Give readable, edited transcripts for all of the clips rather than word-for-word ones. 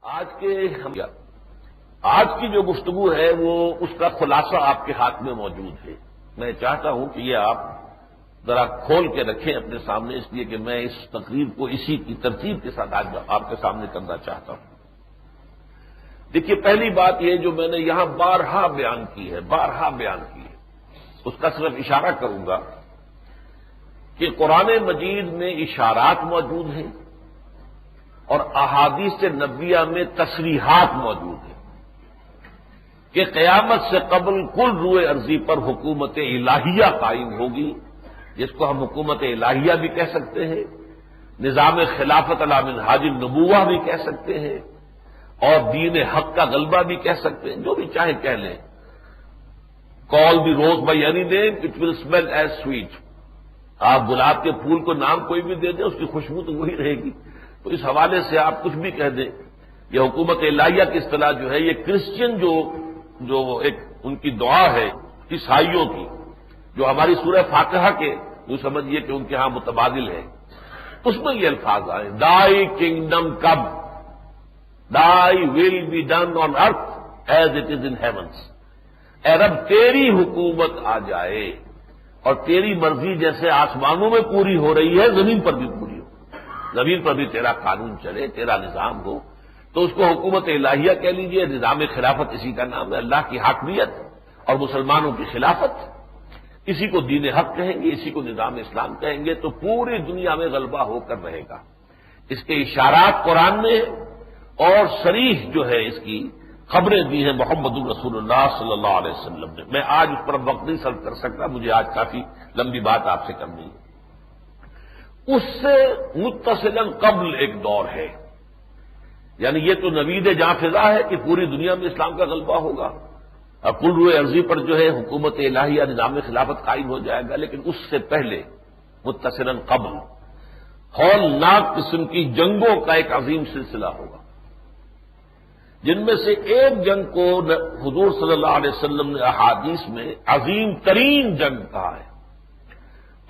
آج کی جو گفتگو ہے وہ اس کا خلاصہ آپ کے ہاتھ میں موجود ہے۔ میں چاہتا ہوں کہ یہ آپ ذرا کھول کے رکھیں اپنے سامنے، اس لیے کہ میں اس تقریر کو اسی کی ترتیب کے ساتھ آج آپ کے سامنے کرنا چاہتا ہوں۔ دیکھیے، پہلی بات یہ جو میں نے یہاں بارہا بیان کی ہے اس کا صرف اشارہ کروں گا کہ قرآن مجید میں اشارات موجود ہیں اور احادیث نبویہ میں تصریحات موجود ہیں کہ قیامت سے قبل کل روئے ارضی پر حکومت الہیہ قائم ہوگی، جس کو ہم حکومت الہیہ بھی کہہ سکتے ہیں، نظام خلافت علی منہاج النبوہ بھی کہہ سکتے ہیں، اور دین حق کا غلبہ بھی کہہ سکتے ہیں، جو بھی چاہے کہہ لیں۔ Call the rose by any name it will smell as sweet. آپ گلاب کے پھول کو نام کوئی بھی دے دیں، اس کی خوشبو تو وہی رہے گی۔ تو اس حوالے سے آپ کچھ بھی کہہ دیں۔ یہ حکومت الہیہ کی اصطلاح جو ہے، یہ کرسچین جو ایک ان کی دعا ہے عیسائیوں کی، جو ہماری سورہ فاتحہ کے جو سمجھیے کہ ان کے ہاں متبادل ہے، اس میں یہ الفاظ آئے، دائی kingdom come, thy will be done on earth as it is in heavens. اے رب، تیری حکومت آ جائے اور تیری مرضی جیسے آسمانوں میں پوری ہو رہی ہے زمین پر بھی پوری ہو، زمین پر بھی تیرا قانون چلے، تیرا نظام ہو۔ تو اس کو حکومت الہیہ کہہ لیجیے، نظام خلافت اسی کا نام ہے، اللہ کی حاکمیت اور مسلمانوں کی خلافت، اسی کو دین حق کہیں گے، اسی کو نظام اسلام کہیں گے، تو پوری دنیا میں غلبہ ہو کر رہے گا۔ اس کے اشارات قرآن میں اور صریح جو ہے اس کی خبریں دی ہیں محمد الرسول اللہ صلی اللہ علیہ وسلم نے۔ میں آج اس پر وقت نہیں صرف کر سکتا، مجھے آج کافی لمبی بات آپ سے کرنی ہے۔ اس سے متصلاً قبل ایک دور ہے، یعنی یہ تو نوید جاں فضا ہے کہ پوری دنیا میں اسلام کا غلبہ ہوگا اور کل روئے ارضی پر جو ہے حکومت الہیہ نظام خلافت قائم ہو جائے گا، لیکن اس سے پہلے متصلاً قبل ہولناک قسم کی جنگوں کا ایک عظیم سلسلہ ہوگا، جن میں سے ایک جنگ کو حضور صلی اللہ علیہ وسلم نے احادیث میں عظیم ترین جنگ کہا ہے،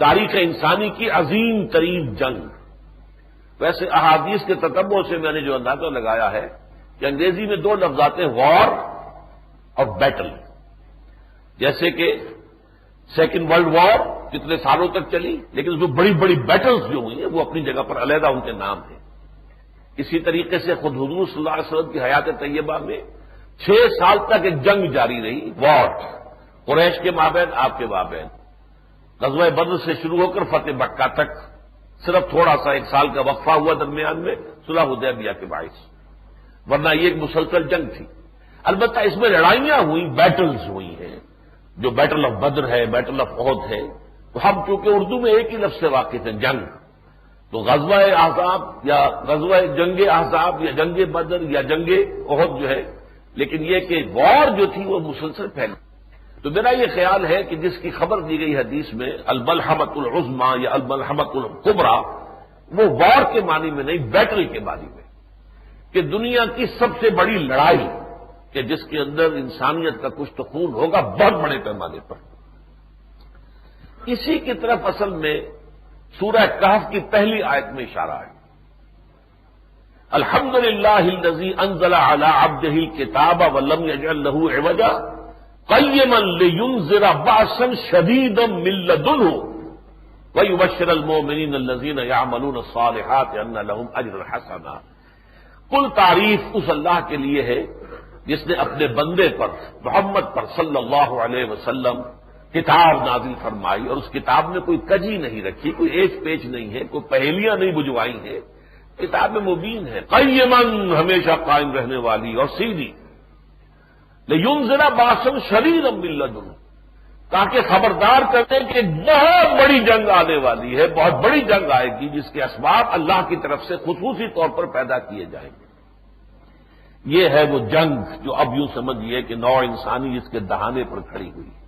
تاریخ انسانی کی عظیم ترین جنگ۔ ویسے احادیث کے تتبع سے میں نے جو اندازہ لگایا ہے کہ انگریزی میں دو لفظ آتے ہیں، وار اور بیٹل۔ جیسے کہ سیکنڈ ورلڈ وار کتنے سالوں تک چلی، لیکن اس میں بڑی بڑی بیٹلز جو ہوئی ہیں وہ اپنی جگہ پر علیحدہ ان کے نام ہیں۔ اسی طریقے سے خود حضور صلی اللہ علیہ وسلم کی حیات طیبہ میں 6 سال تک ایک جنگ جاری رہی، وار، قریش کے مابین، آپ کے مابین، غزوہ بدر سے شروع ہو کر فتح مکہ تک، صرف تھوڑا سا 1 سال کا وقفہ ہوا درمیان میں صلح حدیبیہ کے باعث، ورنہ یہ ایک مسلسل جنگ تھی۔ البتہ اس میں لڑائیاں ہوئی، بیٹلز ہوئی ہیں، جو بیٹل آف بدر ہے، بیٹل آف احد ہے، تو ہم چونکہ اردو میں ایک ہی لفظ سے واقف ہیں، جنگ، تو غزوہ احزاب یا غزوہ جنگ احزاب یا جنگ بدر یا جنگ احد جو ہے، لیکن یہ کہ وار جو تھی وہ مسلسل پھیلی۔ تو میرا یہ خیال ہے کہ جس کی خبر دی گئی حدیث میں الملحمۃ العظمی یا الملحمۃ الکبریٰ، وہ وار کے معنی میں نہیں، بیٹل کے معنی میں، کہ دنیا کی سب سے بڑی لڑائی کہ جس کے اندر انسانیت کا کچھ تو خون ہوگا بہت بڑے پیمانے پر۔ اسی کی طرف اصل میں سورہ کہف کی پہلی آیت میں اشارہ ہے، الحمدللہ الذی انزل علی عبدہ الکتاب ولم یجعل لہ عوجا قیما لینذر بأسا شدیدا من لدنہ ویبشر المؤمنین الذین یعملون الصالحات ان لہم اجرا حسنا۔ کل تعریف اس اللہ کے لیے ہے جس نے اپنے بندے پر، محمد پر صلی اللہ علیہ وسلم کتاب نازل فرمائی، اور اس کتاب میں کوئی کجی نہیں رکھی، کوئی ایچ پیچ نہیں ہے، کوئی پہیلیاں نہیں بجوائی ہیں، کتاب مبین ہے، قیماً ہمیشہ قائم رہنے والی اور سیدھی، لینذر بأسا شدیدا من لدنہ، تاکہ خبردار کرتے کہ ایک بہت بڑی جنگ آنے والی ہے، بہت بڑی جنگ آئے گی جس کے اسباب اللہ کی طرف سے خصوصی طور پر پیدا کیے جائیں گے۔ یہ ہے وہ جنگ جو اب یوں سمجھیے کہ نوع انسانی اس کے دہانے پر کھڑی ہوئی ہے۔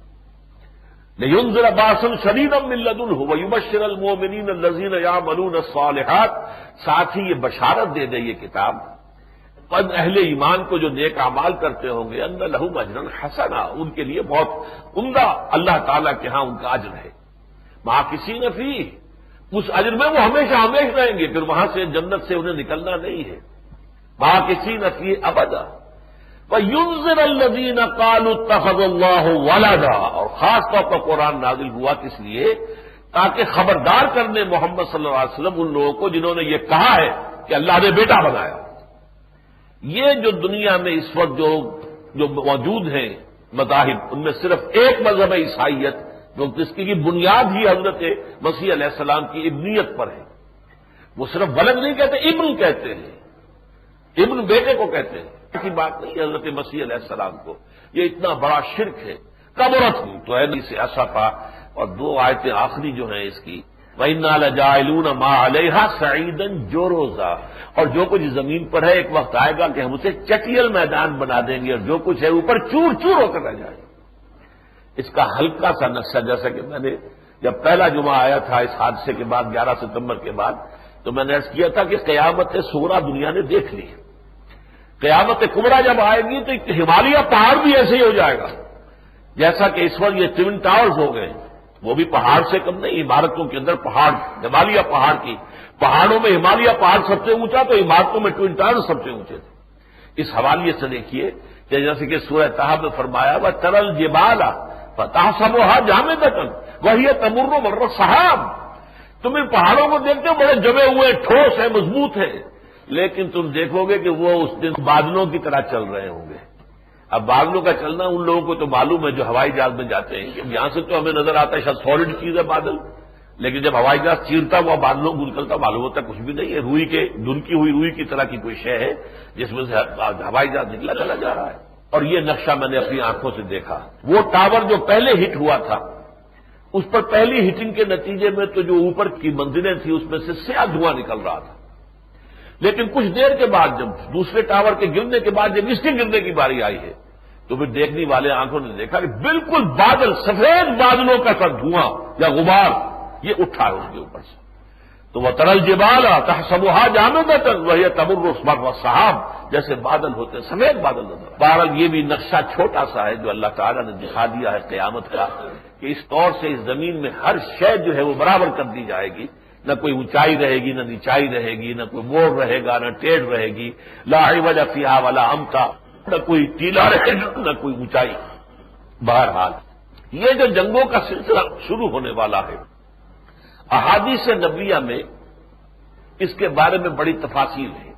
لینذر بأسا شدیدا من لدنہ ویبشر المؤمنین الذین یعملون الصالحات، ساتھ ہی یہ بشارت دے دے یہ کتاب اہل ایمان کو جو نیک اعمال کرتے ہوں گے، ان لہم اجرا حسنا، ان کے لیے بہت عمدہ اللہ تعالیٰ کے ہاں ان کا اجر ہے، ماکثین فیہ، اس اجر میں وہ ہمیشہ ہمیشہ رہیں گے، پھر وہاں سے جنت سے انہیں نکلنا نہیں ہے۔ ماکثین فیہ ابدا وَيُنذِرَ الَّذِينَ قَالُوا اتَّخَذَ اللَّهُ وَلَدًا، اور خاص طور پر قرآن نازل ہوا کس لیے؟ تاکہ خبردار کرنے محمد صلی اللہ علیہ وسلم ان لوگوں کو جنہوں نے یہ کہا ہے کہ اللہ نے بیٹا بنایا۔ یہ جو دنیا میں اس وقت جو موجود ہیں مذاہب، ان میں صرف ایک مذہب ہے عیسائیت، جو جس کی بنیاد ہی حضرت مسیح علیہ السلام کی ابنیت پر ہے۔ وہ صرف ولد نہیں کہتے، ابن کہتے ہیں، ابن بیٹے کو کہتے ہیں، کی بات نہیں حضرت مسیح علیہ السلام کو۔ یہ اتنا بڑا شرک ہے، کبرت تو ہے نہیں سے اسفا۔ اور دو آیتیں آخری جو ہیں اس کی، وَإِنَّا لَجَاعِلُونَ مَا عَلَيْهَا صَعِيدًا جُرُزًا، اور جو کچھ زمین پر ہے ایک وقت آئے گا کہ ہم اسے چٹیل میدان بنا دیں گے، اور جو کچھ ہے اوپر چور چور ہو کر رہ جائے گا۔ اس کا ہلکا سا نقشہ، جیسا کہ میں نے جب پہلا جمعہ آیا تھا اس حادثے کے بعد 11 ستمبر کے بعد، تو میں نے عرض کیا تھا کہ قیامت صغریٰ دنیا نے دیکھ لی، قیامت کبریٰ جب آئے گی تو ہمالیہ پہاڑ بھی ایسے ہی ہو جائے گا جیسا کہ اس وقت یہ ٹوین ٹاورز ہو گئے، وہ بھی پہاڑ سے کم نہیں، عمارتوں کے اندر پہاڑ، ہمالیہ پہاڑ کی، پہاڑوں میں ہمالیہ پہاڑ سب سے اونچا تو عمارتوں میں ٹوین ٹاورز سب سے اونچے تھے۔ اس حوالے سے دیکھیے کہ جیسے کہ سورہ طہ میں فرمایا وَتَرَى الْجِبَالَ فَتَحْسَبُهَا جَامِدَةً وَهِيَ تَمُرُّ مَرَّ السَّحَابِ، تم ان پہاڑوں کو دیکھتے ہو بڑے جمے ہوئے، ٹھوس ہیں، مضبوط ہیں، لیکن تم دیکھو گے کہ وہ اس دن بادلوں کی طرح چل رہے ہوں گے۔ اب بادلوں کا چلنا ان لوگوں کو تو معلوم ہے جو ہوائی جہاز میں جاتے ہیں، کہ یہاں سے تو ہمیں نظر آتا ہے شاید سالڈ چیز ہے بادل، لیکن جب ہوائی جہاز چیرتا ہوا بادلوں کو نکلتا معلوم ہوتا کچھ بھی نہیں ہے، روئی کے دھنکی ہوئی روئی کی طرح کی کوئی شے ہے جس میں سے ہوائی جہاز نکلا چلا جا رہا ہے۔ اور یہ نقشہ میں نے اپنی آنکھوں سے دیکھا۔ وہ ٹاور جو پہلے ہٹ ہوا تھا، اس پر پہلی ہٹنگ کے نتیجے میں تو جو اوپر کی منزلیں تھیں اس میں سے سیاہ دھواں نکل رہا تھا، لیکن کچھ دیر کے بعد جب دوسرے ٹاور کے گرنے کے بعد جب اس کے گرنے کی باری آئی ہے تو پھر دیکھنے والے آنکھوں نے دیکھا کہ بالکل بادل، سفید بادلوں کا سا دھواں یا غبار یہ اٹھا ہے اس کے اوپر سے۔ تو وَتَرَى الْجِبَالَ تَحْسَبُهَا جَامِدَةً وَهِيَ تَمُرُّ مَرَّ السَّحَابِ، جیسے بادل ہوتے ہیں، سفید بادل نظر۔ بہرحال یہ بھی نقشہ چھوٹا سا ہے جو اللہ تعالیٰ نے دکھا دیا ہے قیامت کا، کہ اس طور سے اس زمین میں ہر شے جو ہے وہ برابر کر دی جائے گی، نہ کوئی اونچائی رہے گی، نہ نیچائی رہے گی، نہ کوئی موڑ رہے گا، نہ ٹیڑھ رہے گی، لا عوج فیہا ولا امتا، نہ کوئی ٹیلا رہے گا نہ کوئی اونچائی۔ بہرحال یہ جو جنگوں کا سلسلہ شروع ہونے والا ہے، احادیث نبویہ میں اس کے بارے میں بڑی تفاصیل ہے۔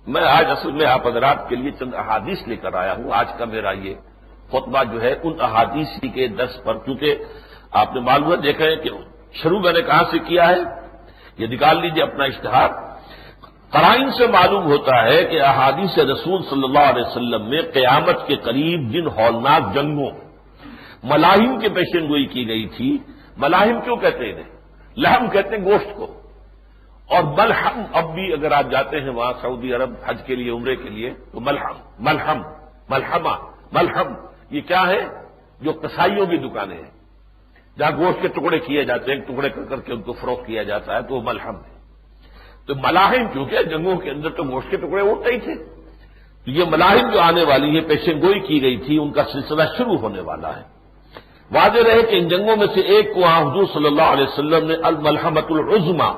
میں آج اصل میں آپ حضرات کے لیے چند احادیث لے کر آیا ہوں۔ آج کا میرا یہ خطبہ جو ہے ان احادیث کے درس پر، کیونکہ آپ نے معلومات دیکھا ہے کہ شروع میں نے کہاں سے کیا ہے، یہ نکال لیجیے اپنا اشتہار۔ قرائن سے معلوم ہوتا ہے کہ احادیث رسول صلی اللہ علیہ وسلم میں قیامت کے قریب جن ہولناک جنگوں، ملاحم کی پیشن گوئی کی گئی تھی۔ ملاحم کیوں کہتے ہیں انہیں؟ لحم کہتے ہیں گوشت کو، اور ملحم اب بھی اگر آپ جاتے ہیں وہاں سعودی عرب حج کے لیے، عمرے کے لیے، تو ملحم یہ کیا ہے؟ جو قصائیوں کی دکانیں ہیں جہاں گوشت کے ٹکڑے کیے جاتے ہیں، ٹکڑے کر کر کے ان کو فروخت کیا جاتا ہے، تو وہ ملحم ہے۔ تو ملاحم کیونکہ جنگوں کے اندر تو گوشت کے ٹکڑے اٹھتے ہی تھے، تو یہ ملاحم جو آنے والی ہے، پیشن گوئی کی گئی تھی، ان کا سلسلہ شروع ہونے والا ہے۔ واضح رہے کہ ان جنگوں میں سے ایک کو وہاں حضور صلی اللہ علیہ وسلم نے الملحمۃ العظمیٰ،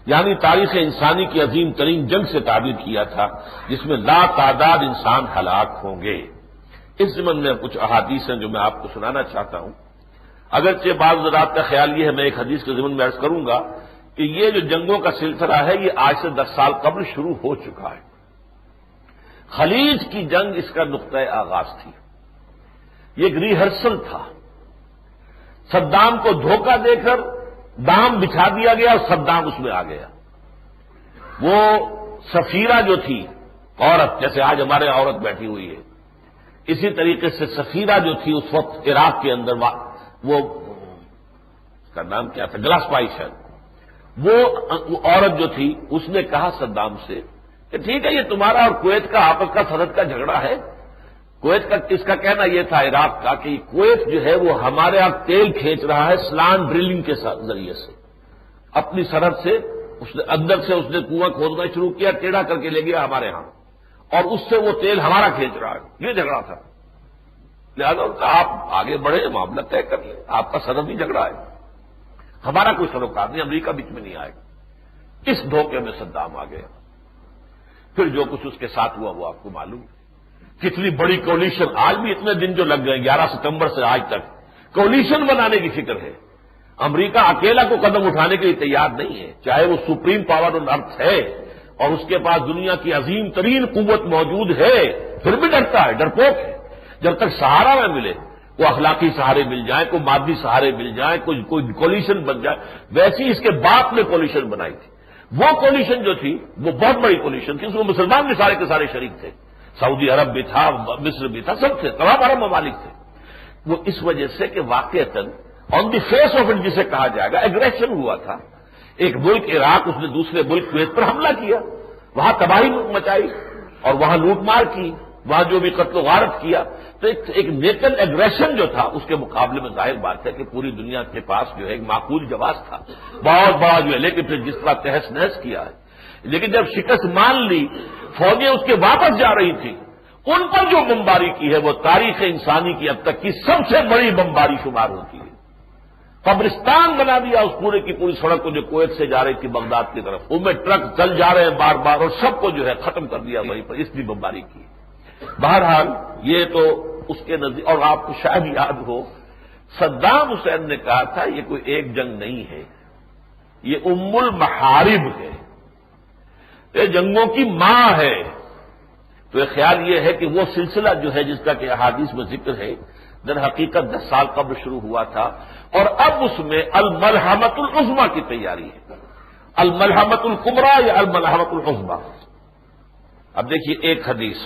یعنی تاریخ انسانی کی عظیم ترین جنگ سے تعبیر کیا تھا، جس میں لا تعداد انسان ہلاک ہوں گے۔ اس ضمن میں کچھ احادیث ہیں جو میں آپ کو سنانا چاہتا ہوں۔ اگرچہ بعض حضرات کا خیال یہ ہے، میں ایک حدیث کے ضمن میں عرض کروں گا کہ یہ جو جنگوں کا سلسلہ ہے یہ آج سے 10 سال قبل شروع ہو چکا ہے۔ خلیج کی جنگ اس کا نقطۂ آغاز تھی، یہ ایک ریہرسل تھا۔ صدام کو دھوکہ دے کر دام بچھا دیا گیا اور صدام اس میں آ گیا۔ وہ سفیرہ جو تھی عورت، جیسے آج ہمارے عورت بیٹھی ہوئی ہے، اسی طریقے سے سفیرہ جو تھی اس وقت عراق کے اندر، وہ اس کا نام کیا تھا، گلاس پائی شاید، وہ عورت جو تھی اس نے کہا صدام سے کہ ٹھیک ہے یہ تمہارا اور کویت کا آپس کا سرحد کا جھگڑا ہے۔ کویت کا اس کا کہنا یہ تھا عراق کا کہ کویت جو ہے وہ ہمارے آپ تیل کھینچ رہا ہے سلان ڈرلنگ کے ذریعے سے، اپنی سرحد سے اس نے اندر سے اس نے کنواں کھودنا شروع کیا، ٹیڑھا کر کے لے گیا ہمارے ہاں، اور اس سے وہ تیل ہمارا کھینچ رہا ہے۔ یہ جھگڑا تھا، لہٰذا آپ آگے بڑھے، معاملہ طے کر لیں، آپ کا سرحدی جھگڑا ہے، ہمارا کوئی سروکار نہیں، امریکہ بیچ میں نہیں آئے گا۔ اس دھوکے میں صدام آ گیا۔ پھر جو کچھ اس کے ساتھ ہوا وہ آپ کو معلوم ہے. کتنی بڑی کولیشن، آج بھی اتنے دن جو لگ گئے 11 ستمبر سے آج تک کولیشن بنانے کی فکر ہے. امریکہ اکیلا کو قدم اٹھانے کے لیے تیار نہیں ہے، چاہے وہ سپریم پاور آن ارتھ ہے اور اس کے پاس دنیا کی عظیم ترین قوت موجود ہے، پھر بھی ڈرتا ہے، ڈرپوک ہے. جب تک سہارا نہ ملے، کوئی اخلاقی سہارے مل جائیں، کوئی مادی سہارے مل جائیں، کوئی کولیشن بن جائے. ویسی اس کے باپ نے کولیشن بنائی تھی. وہ کولیشن جو تھی وہ بہت بڑی کولیشن تھی، اس میں مسلمان بھی سارے کے سارے شریک تھے. سعودی عرب بھی تھا، مصر بھی تھا، سب تھے، تمام عرب ممالک تھے. وہ اس وجہ سے کہ واقعتاً آن دی فیس آف اٹ جسے کہا جائے گا ایگریشن ہوا تھا. ایک ملک عراق، اس نے دوسرے ملک کویت پر حملہ کیا، وہاں تباہی مچائی اور وہاں لوٹ مار کی، وہاں جو بھی قتل و غارت کیا. تو ایک نیٹل ایگریشن جو تھا اس کے مقابلے میں ظاہر بات ہے کہ پوری دنیا کے پاس جو ہے ایک معقول جواز تھا، بہت بڑا جو ہے. لیکن پھر جس طرح تہس نہس کیا ہے، لیکن جب شکست مان لی، فوجیں اس کے واپس جا رہی تھی، ان پر جو بمباری کی ہے وہ تاریخ انسانی کی اب تک کی سب سے بڑی بمباری شمار ہوتی ہے. قبرستان بنا دیا اس پورے کی پوری سڑک کو جو کویت سے جا رہی تھی بغداد کی طرف، ان میں ٹرک چل جا رہے ہیں بار بار، اور سب کو جو ہے ختم کر دیا وہیں پر، اس لیے بمباری کی. بہرحال یہ تو اس کے نزدیک. اور آپ کو شاید یاد ہو صدام حسین نے کہا تھا یہ کوئی ایک جنگ نہیں ہے، یہ ام المحارب ہے، یہ جنگوں کی ماں ہے. تو یہ خیال یہ ہے کہ وہ سلسلہ جو ہے جس کا کہ احادیث میں ذکر ہے در حقیقت 10 سال قبل شروع ہوا تھا، اور اب اس میں الملحمۃ العظمی کی تیاری ہے. الملحمۃ الکبریٰ یا الملحمۃ العظمی. اب دیکھیے ایک حدیث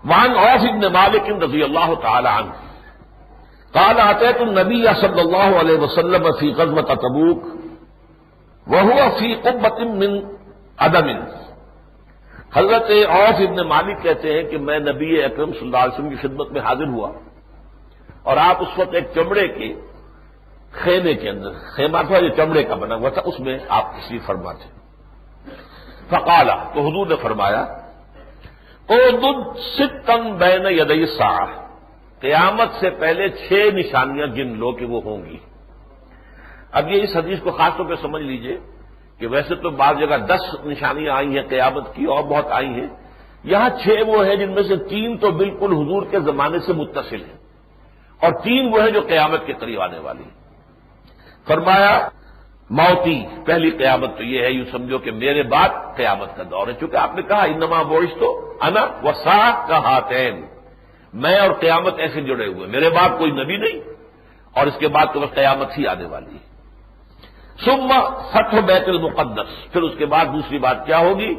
وعن عوف بن مالک رضی اللہ تعالی عنہ قال اتيت النبي صلی اللہ علیہ وسلم فی غزوۃ تبوک وهو فی قبۃ من عدم. حضرت عوف بن مالک کہتے ہیں کہ میں نبی اکرم صلی اللہ علیہ وسلم کی خدمت میں حاضر ہوا اور آپ اس وقت ایک چمڑے کے خیمے کے اندر، خیمہ تھا جو چمڑے کا بنا ہوا تھا، اس میں آپ تشریف فرما تھے. فقال، تو حضور نے فرمایا اعدد ستا بین یدی الساعہ، قیامت سے پہلے 6 نشانیاں گن لو کہ وہ ہوں گی. اب یہ اس حدیث کو خاص طور پہ سمجھ لیجئے کہ ویسے تو بعض جگہ 10 نشانیاں آئی ہیں قیامت کی اور بہت آئی ہیں، یہاں 6 وہ ہیں جن میں سے 3 تو بالکل حضور کے زمانے سے متصل ہیں اور 3 وہ ہیں جو قیامت کے قریب آنے والی ہیں. فرمایا موتی، پہلی قیامت تو یہ ہے، یوں سمجھو کہ میرے بعد قیامت کا دور ہے، چونکہ آپ نے کہا انما بعثت انا والساعۃ کہاتین، میں اور قیامت ایسے جڑے ہوئے، میرے بعد کوئی نبی نہیں اور اس کے بعد تو بس قیامت ہی آنے والی ہے. ثم فتح بیت المقدس، پھر اس کے بعد دوسری بات کیا ہوگی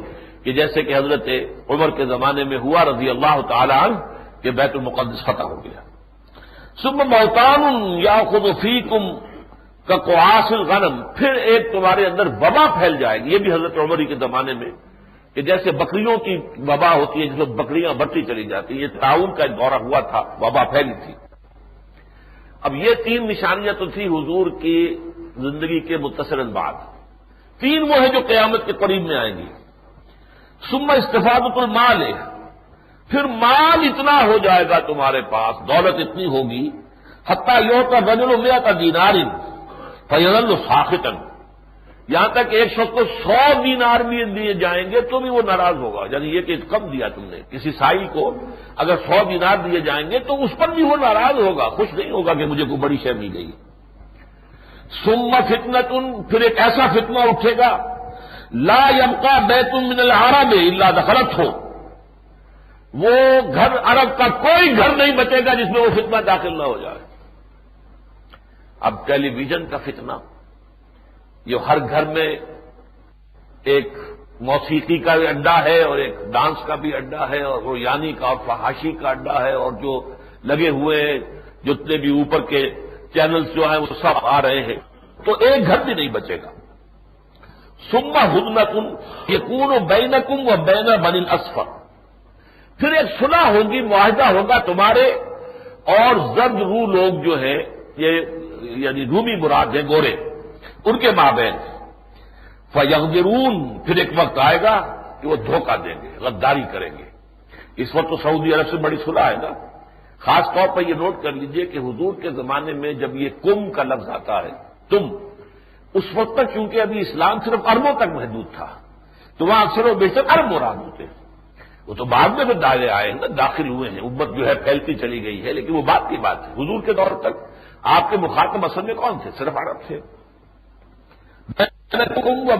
کہ جیسے کہ حضرت عمر کے زمانے میں ہوا رضی اللہ تعالی عنہ کہ بیت المقدس فتح ہو گیا. ثم موتان یاخذ فیکم کقعاص الغنم، پھر ایک تمہارے اندر وبا پھیل جائے گی، یہ بھی حضرت عمر کے زمانے میں کہ جیسے بکریوں کی وبا ہوتی ہے جس میں بکریاں بڑھتی چلی جاتی ہیں، یہ تعاون کا ایک دورہ ہوا تھا، وبا پھیلی تھی. اب یہ 3 نشانیاں تو تھی حضور کی زندگی کے متصل بعد، 3 وہ ہیں جو قیامت کے قریب میں آئیں گی. ثم استفادۃ المال، پھر مال اتنا ہو جائے گا تمہارے پاس، دولت اتنی ہوگی، حتی یعطی الرجل 100 دینار فیظل ساخطا، یہاں تک ایک شخص کو 100 دینار بھی دیے جائیں گے تو بھی وہ ناراض ہوگا. یعنی یہ کہ کم دیا تم نے، کسی سائی کو اگر 100 دینار دیے جائیں گے تو اس پر بھی وہ ناراض ہوگا، خوش نہیں ہوگا کہ مجھے کوئی بڑی شے مل گئی. ثم فتنۃ، پھر ایک ایسا فتنہ اٹھے گا لا یبقى بیت من العرب الا دخلته، وہ گھر عرب کا کوئی گھر نہیں بچے گا جس میں وہ فتنہ داخل نہ ہو جائے. اب ٹیلی ویژن کا فتنہ، یہ ہر گھر میں ایک موسیقی کا بھی اڈا ہے اور ایک ڈانس کا بھی اڈا ہے اور وہ یعنی کا اور فحاشی کا اڈا ہے، اور جو لگے ہوئے ہیں جتنے بھی اوپر کے چینلز جو ہیں وہ سب آ رہے ہیں، تو ایک گھر بھی نہیں بچے گا. ثم ہدنۃ یکون بینکم و بین بنی الاصفر، پھر ایک صلح ہوگی، معاہدہ ہوگا تمہارے اور زرد رو لوگ جو ہیں، یہ یعنی رومی مراد ہیں، گورے، ان کے مابین. فیغدرون، پھر ایک وقت آئے گا کہ وہ دھوکہ دیں گے، غداری کریں گے. اس وقت تو سعودی عرب سے بڑی صلح ہے نا. خاص طور پر یہ نوٹ کر لیجئے کہ حضور کے زمانے میں جب یہ کم کا لفظ آتا ہے، تم، اس وقت تک کیونکہ ابھی اسلام صرف عربوں تک محدود تھا، تو وہاں اکثر و بیشتر عرب مراد ہوتے ہیں. وہ تو بعد میں پھر داخلے آئے ہیں نا، داخل ہوئے ہیں، امت جو ہے پھیلتی چلی گئی ہے، لیکن وہ بات کی بات ہے. حضور کے دور تک آپ کے مخاطب اصل میں کون تھے؟ صرف عرب تھے.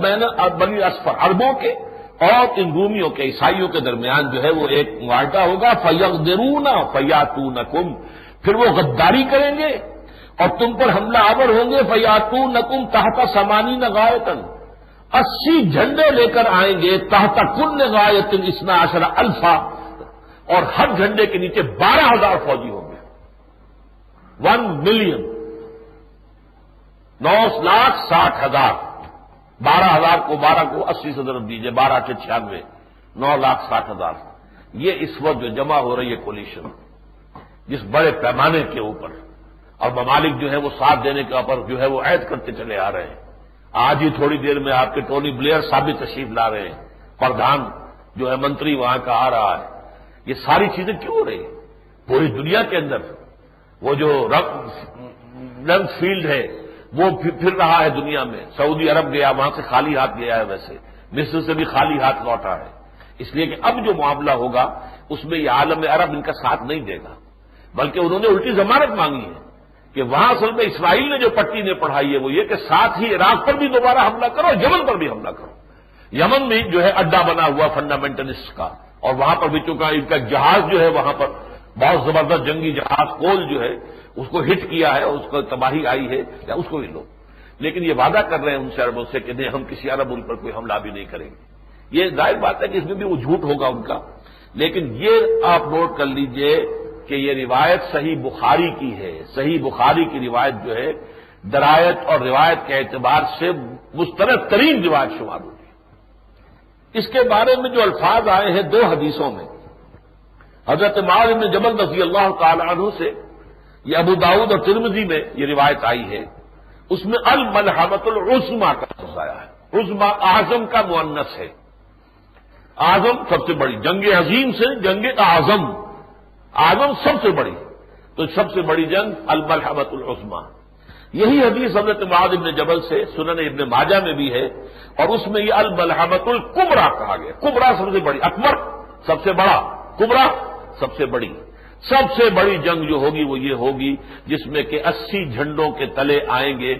بین بنی اصفر، عربوں کے اور ان رومیوں کے، عیسائیوں کے درمیان جو ہے وہ ایک معاہدہ ہوگا. فیغدرون فیاتونکم، پھر وہ غداری کریں گے اور تم پر حملہ آور ہوں گے. فیاتونکم تحت 80 غایۃ، 80 جھنڈے لے کر آئیں گے. تحت کل غایۃ 12 الفا، اور ہر جھنڈے کے نیچے 12,000 فوجی ہوں گے. 1 ملین، 9,60,000. 12,000 کو 12 کو 80 سے ضرب دیجیے، 12 کے 96، 9,60,000. یہ اس وقت جو جمع ہو رہی ہے کولیشن جس بڑے پیمانے کے اوپر، اور ممالک جو ہے وہ ساتھ دینے کے اوپر جو ہے وہ عہد کرتے چلے آ رہے ہیں. آج ہی تھوڑی دیر میں آپ کے ٹونی بلیئر صاحب تشریف لا رہے ہیں، پردھان جو ہے منتری وہاں کا آ رہا ہے. یہ ساری چیزیں کیوں ہو رہی ہیں پوری دنیا کے اندر؟ وہ جو رنگ فیلڈ ہے وہ پھر رہا ہے دنیا میں. سعودی عرب گیا، وہاں سے خالی ہاتھ گیا ہے، ویسے مصر سے بھی خالی ہاتھ لوٹا ہے. اس لیے کہ اب جو معاملہ ہوگا اس میں یہ عالم عرب ان کا ساتھ نہیں دے گا، بلکہ انہوں نے الٹی ضمانت مانگی ہے کہ وہاں اصل میں اسرائیل نے جو پٹی نے پڑھائی ہے وہ یہ کہ ساتھ ہی عراق پر بھی دوبارہ حملہ کرو، یمن پر بھی حملہ کرو. یمن میں جو ہے اڈا بنا ہوا فنڈامنٹلسٹ کا، اور وہاں پر بھی چونکہ ان کا جہاز جو ہے وہاں پر بہت زبردست جنگی جہاز کول جو ہے اس کو ہٹ کیا ہے اور اس کو تباہی آئی ہے، یا اس کو بھی لو. لیکن یہ وعدہ کر رہے ہیں ان سے عربوں سے کہ نہیں، ہم کسی عرب ملک پر کوئی حملہ بھی نہیں کریں گے. یہ ظاہر بات ہے کہ اس میں بھی وہ جھوٹ ہوگا ان کا. لیکن یہ آپ نوٹ کر لیجئے کہ یہ روایت صحیح بخاری کی ہے. صحیح بخاری کی روایت جو ہے درایت اور روایت کے اعتبار سے مستند ترین روایت شمار ہوتی ہے. اس کے بارے میں جو الفاظ آئے ہیں 2 حدیثوں میں، حضرت معاذ بن جبل رضی اللہ تعالی عنہ سے، یہ ابو داؤد اور ترمذی میں یہ روایت آئی ہے. اس میں الملحمۃ العظمی کا لفظ آیا ہے. عظمی اعظم کا مؤنث ہے. اعظم سب سے بڑی، جنگ عظیم سے جنگ اعظم، اعظم سب سے بڑی، تو سب سے بڑی جنگ الملحمۃ العظمی. یہی حدیث حضرت معاذ بن جبل سے سنن ابن ماجہ میں بھی ہے، اور اس میں یہ الملحمۃ الکبریٰ کہا گیا. کبریٰ سب سے بڑی، اکبر سب سے بڑا، کبریٰ سب سے بڑی. سب سے بڑی جنگ جو ہوگی وہ یہ ہوگی جس میں کہ 80 جھنڈوں کے تلے آئیں گے،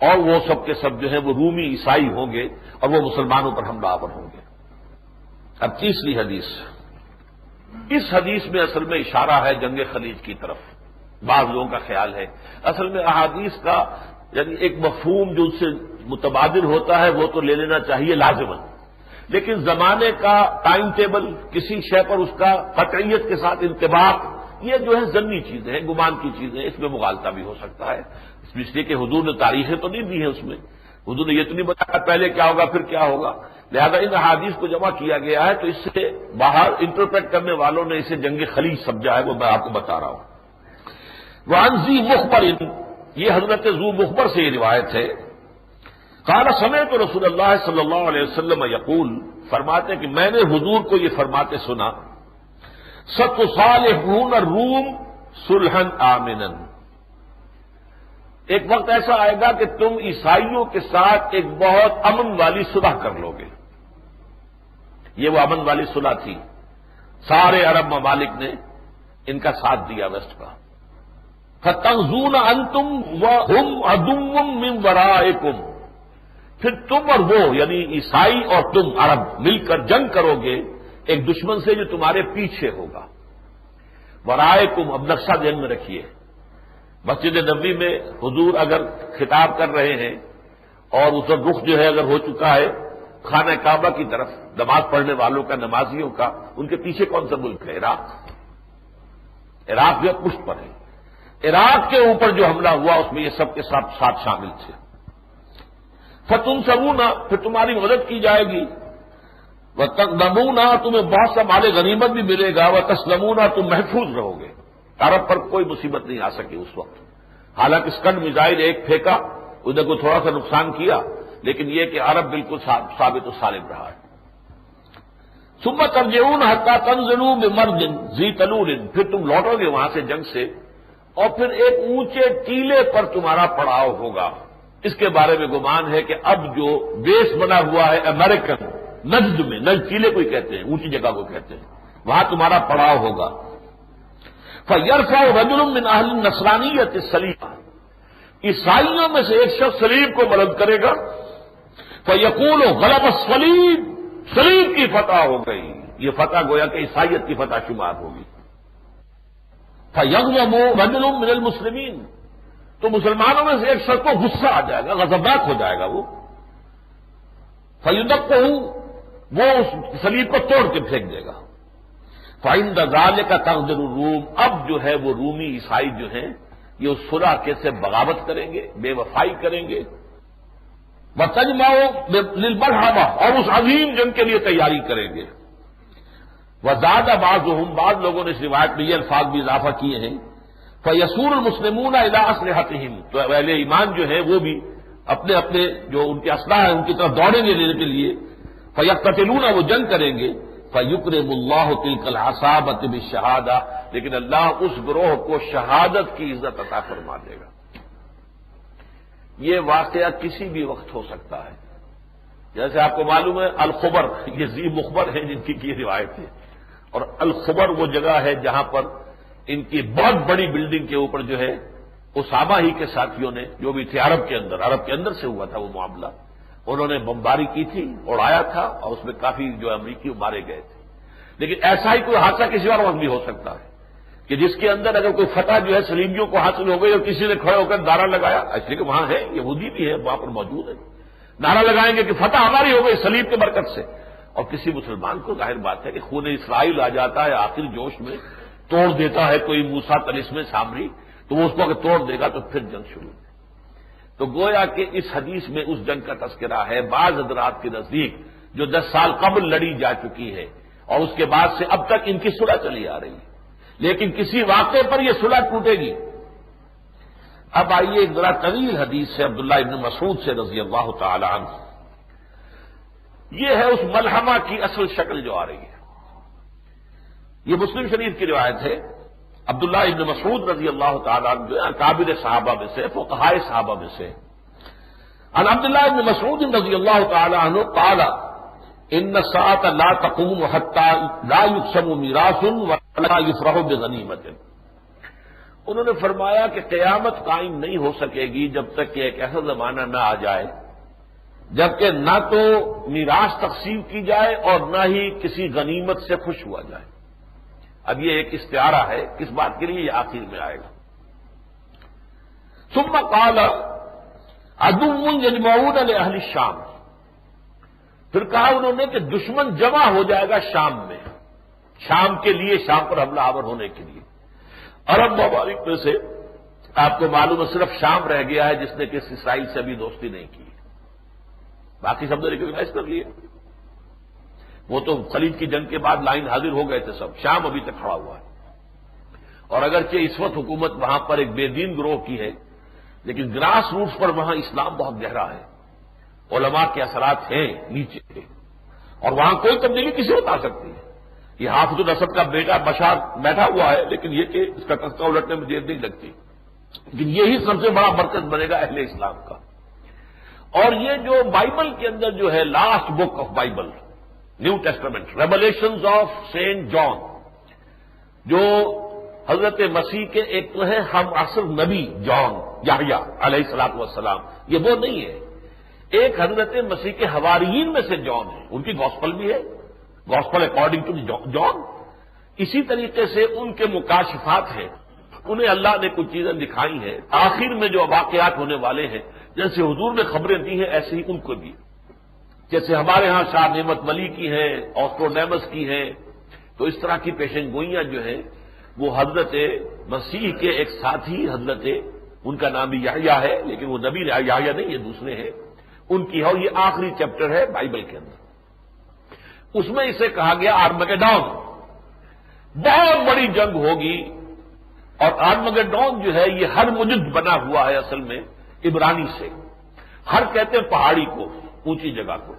اور وہ سب کے سب جو ہیں وہ رومی عیسائی ہوں گے، اور وہ مسلمانوں پر حملہ آور ہوں گے. اب تیسری حدیث، اس حدیث میں اصل میں اشارہ ہے جنگ خلیج کی طرف. بعض لوگوں کا خیال ہے اصل میں احادیث کا یعنی ایک مفہوم جو اس سے متبادل ہوتا ہے وہ تو لے لینا چاہیے لازماً، لیکن زمانے کا ٹائم ٹیبل، کسی شے پر اس کا قطعیت کے ساتھ انطباق، یہ جو ہے ضمنی چیزیں ہیں، گمان کی چیزیں، اس میں مغالطہ بھی ہو سکتا ہے. اس لیے کہ حضور نے تاریخیں تو نہیں دی ہیں اس میں، حضور نے یہ تو نہیں بتایا پہلے کیا ہوگا پھر کیا ہوگا. لہذا ان احادیث کو جمع کیا گیا ہے، تو اس سے باہر انٹرپریٹ کرنے والوں نے اسے جنگ خلیج سمجھا ہے، وہ میں آپ کو بتا رہا ہوں. وعن ذی مخبر، یہ حضرت ذو مخبر سے یہ روایت ہے. قال سمعت رسول اللہ صلی اللہ علیہ وسلم یقول، فرماتے کہ میں نے حضور کو یہ فرماتے سنا، ستصالحون الروم صلحا آمنا، ایک وقت ایسا آئے گا کہ تم عیسائیوں کے ساتھ ایک بہت امن والی صلح کر لو گے. یہ وہ امن والی صلح تھی، سارے عرب ممالک نے ان کا ساتھ دیا ویسٹ کا. فتغزون انتم وهم عدو من ورائکم، پھر تم اور وہ یعنی عیسائی اور تم عرب مل کر جنگ کرو گے ایک دشمن سے جو تمہارے پیچھے ہوگا. ورائکم، اب نقشہ ذہن میں رکھیے، مسجد نبوی میں حضور اگر خطاب کر رہے ہیں اور اس کا رخ جو ہے اگر ہو چکا ہے خانہ کعبہ کی طرف، نماز پڑھنے والوں کا، نمازیوں کا، ان کے پیچھے کون سا ملک ہے؟ عراق. عراق جو پشت پر ہے. عراق کے اوپر جو حملہ ہوا اس میں یہ سب کے ساتھ شامل تھے. فتنصرون، پھر تمہاری مدد کی جائے گی. وتغنمون، تمہیں بہت سا مال غنیمت بھی ملے گا. وتسلمون، تم محفوظ رہو گے. عرب پر کوئی مصیبت نہیں آ سکی اس وقت. حالانکہ اسکڈ میزائل ایک پھینکا، ادھر کو تھوڑا سا نقصان کیا، لیکن یہ کہ عرب بالکل ثابت و سالم رہا ہے. ثم ترجعون حتى تنزلوا بمرد ذی طلول، پھر تم لوٹو گے وہاں سے جنگ سے، اور پھر ایک اونچے ٹیلے پر تمہارا پڑاؤ ہوگا. اس کے بارے میں گمان ہے کہ اب جو بیس بنا ہوا ہے امریکن نجد میں، نجد ٹیلے کو کہتے ہیں، اونچی جگہ کو کہتے ہیں، وہاں تمہارا پڑاؤ ہوگا۔ فَيَرْفَعُ رَجُلٌ مِّنْ أَهْلِ النَّصْرَانِيَّةِ الصَّلِيبَ، عیسائیوں میں سے ایک شخص صلیب کو بلند کرے گا، فَيَقُولُ غَلَبَ الصَّلِيبُ، صلیب کی فتح ہو گئی، یہ فتح گویا کہ عیسائیت کی فتح شمار ہوگی۔ فَيَغْضَبُ رَجُلٌ مِّنَ الْمُسْلِمِينَ، تو مسلمانوں میں سے ایک شخص کو غصہ آ جائے گا، غضبناک ہو جائے گا وہ، فَيُدَقُّهُ، وہ اس صلیب کو توڑ کے پھینک دے گا۔ فَعِندَ ذَلِكَ تَغْدِرُ الرُّومُ، اب جو ہے وہ رومی عیسائی جو ہیں یہ اس صلح کے سے بغاوت کریں گے، بے وفائی کریں گے، وَتَجْمَعُ لِلْمَلْحَمَةِ، اور اس عظیم جنگ کے لیے تیاری کریں گے۔ وَزَادَ بَعْضُهُمْ، بعض لوگوں نے اس روایت میں یہ الفاظ بھی اضافہ کیے ہیں، فَيَسُورُ الْمُسْلِمُونَ إِلَىٰ أَسْلِحَتِهِمْ، تو اہل ایمان جو ہیں وہ بھی اپنے اپنے جو ان کے اسلحہ ہیں ان کی طرف دوڑیں گے لینے کے لیے، فَيَقْتَتِلُونَ، وہ جنگ کریں گے، فَيُكْرِمُ اللَّهُ تِلْكَ الْعَصَابَةَ بِالشَّهَادَةِ، لیکن اللہ اس گروہ کو شہادت کی عزت عطا فرما دے گا۔ یہ واقعہ کسی بھی وقت ہو سکتا ہے، جیسے آپ کو معلوم ہے الخبر، یہ ذی مخبر ہیں جن کی روایت ہے، اور الخبر وہ جگہ ہے جہاں پر ان کی بہت بڑی بلڈنگ کے اوپر جو ہے اسامہ ہی کے ساتھیوں نے، جو بھی تھے عرب کے اندر سے ہوا تھا وہ معاملہ، انہوں نے بمباری کی تھی، اڑایا تھا، اور اس میں کافی جو امریکی مارے گئے تھے۔ لیکن ایسا ہی کوئی حادثہ کسی اور وقت بھی ہو سکتا ہے کہ جس کے اندر اگر کوئی فتح جو ہے صلیبیوں کو حاصل ہو گئی اور کسی نے کھڑے ہو کر نعرہ لگایا، اس لیے کہ وہاں ہے یہودی بھی ہے وہاں پر موجود ہے، نعرہ لگائیں گے کہ فتح ہماری ہو گئی صلیب کے برکت سے، اور کسی مسلمان کو ظاہر بات ہے کہ خون اسرائیل آ جاتا ہے آخر جوش میں، توڑ دیتا ہے کوئی موسیٰ طلسم سامری، تو وہ اس کو اگر توڑ دے گا تو پھر جنگ شروع ہے۔ تو گویا کہ اس حدیث میں اس جنگ کا تذکرہ ہے بعض حضرات کے نزدیک جو 10 سال قبل لڑی جا چکی ہے، اور اس کے بعد سے اب تک ان کی صلح چلی آ رہی ہے، لیکن کسی واقعے پر یہ صلح ٹوٹے گی۔ اب آئیے ایک ذرا طویل حدیث سے عبداللہ ابن مسعود سے رضی اللہ تعالی عنہ، یہ ہے اس ملحمہ کی اصل شکل جو آ رہی ہے۔ یہ مسلم شریف کی روایت ہے، عبداللہ ابن مسعود رضی اللہ تعالی عنہ جو اکابر صحابہ میں سے، فقہاء صحابہ میں سے، عن عبداللہ ابن مسعود رضی اللہ تعالی عنہ قال ان الساعة لا تقوم حتى لا يقسم میراث ولا يفرح بغنیمۃ، انہوں نے فرمایا کہ قیامت قائم نہیں ہو سکے گی جب تک کہ ایک ایسا زمانہ نہ آ جائے جبکہ نہ تو میراث تقسیم کی جائے اور نہ ہی کسی غنیمت سے خوش ہوا جائے۔ اب یہ ایک استعارہ ہے، کس بات کے لیے؟ یہ آخر میں آئے گا۔ ثم قال عدو یجمعون لاہل الشام، پھر کہا انہوں نے کہ دشمن جمع ہو جائے گا شام میں، شام کے لیے، شام پر حملہ آور ہونے کے لیے۔ عرب ممالک میں سے آپ کو معلوم ہے صرف شام رہ گیا ہے جس نے کہ اسرائیل سے ابھی دوستی نہیں کی، باقی سب نے ریکگنائز کر لیے، وہ تو خلیج کی جنگ کے بعد لائن حاضر ہو گئے تھے سب، شام ابھی تک کھڑا ہوا ہے، اور اگرچہ اس وقت حکومت وہاں پر ایک بے دین گروہ کی ہے، لیکن گراس روٹس پر وہاں اسلام بہت گہرا ہے، علماء کے اثرات ہیں نیچے کے، اور وہاں کوئی تبدیلی کسی وقت آ سکتی ہے۔ یہ حافظ الاسد کا بیٹا بشار بیٹھا ہوا ہے، لیکن یہ کہ اس کا تختہ الٹنے میں دیر نہیں لگتی، لیکن یہی سب سے بڑا مرکز بنے گا اہل اسلام کا۔ اور یہ جو بائبل کے اندر جو ہے last book of Bible, New Testament, Revelations of Saint John, جو حضرت مسیح کے ایک تو ہے ہم عصر نبی جان یحییٰ علیہ الصلوۃ والسلام، یہ وہ نہیں ہے، ایک حضرت مسیح کے حواریین میں سے جان ہے، ان کی گاسپل بھی ہے، گاسپل اکارڈنگ ٹو جان، اسی طریقے سے ان کے مکاشفات ہیں، انہیں اللہ نے کچھ چیزیں دکھائی ہیں، آخر میں جو واقعات ہونے والے ہیں جیسے حضور نے خبریں دی ہیں ایسے ہی ان کو دی، جیسے ہمارے ہاں شاہ نعمت ولی کی ہیں، آسٹرونیمس کی ہیں، تو اس طرح کی پیشن گوئیاں جو ہیں وہ حضرت مسیح کے ایک ساتھی حضرت، ان کا نام بھی یحییٰ ہے لیکن وہ نبی یحییٰ نہیں، یہ دوسرے ہیں، ان کی ہے، اور یہ آخری چیپٹر ہے بائبل کے اندر، اس میں اسے کہا گیا آرمگیڈون، بہت بڑی جنگ ہوگی، اور آرمگیڈون جو ہے یہ ہر مجد بنا ہوا ہے اصل میں عبرانی سے، ہر کہتے ہیں پہاڑی کو، اونچی جگہ کو،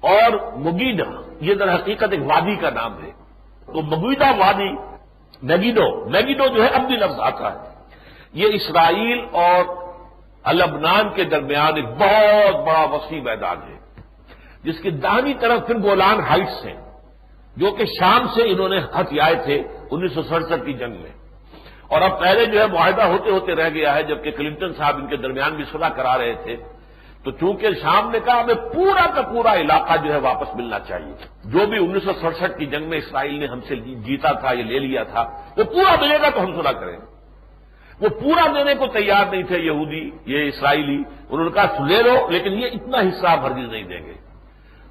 اور مگیڈا یہ در حقیقت ایک وادی کا نام ہے، تو مگیڈا وادی، میگیڈو جو ہے عبدی لفظ آتا ہے، یہ اسرائیل اور لبنان کے درمیان ایک بہت بڑا وسیع میدان ہے، جس کی داہنی طرف پھر گولان ہائٹس ہیں، جو کہ شام سے انہوں نے ہتھ آئے تھے 1967 کی جنگ میں، اور اب پہلے جو ہے معاہدہ ہوتے ہوتے رہ گیا ہے، جبکہ کلنٹن صاحب ان کے درمیان بھی صلح کرا رہے تھے، تو چونکہ شام نے کہا ہمیں پورا کا پورا علاقہ جو ہے واپس ملنا چاہیے، جو بھی 1967 کی جنگ میں اسرائیل نے ہم سے جیتا تھا یا لے لیا تھا وہ پورا ملے گا تو ہم صلح کریں گے۔ وہ پورا دینے کو تیار نہیں تھے یہودی، یہ اسرائیلی، انہوں نے کہا لے لو لیکن یہ اتنا حصہ آپ ہرگز نہیں دیں گے،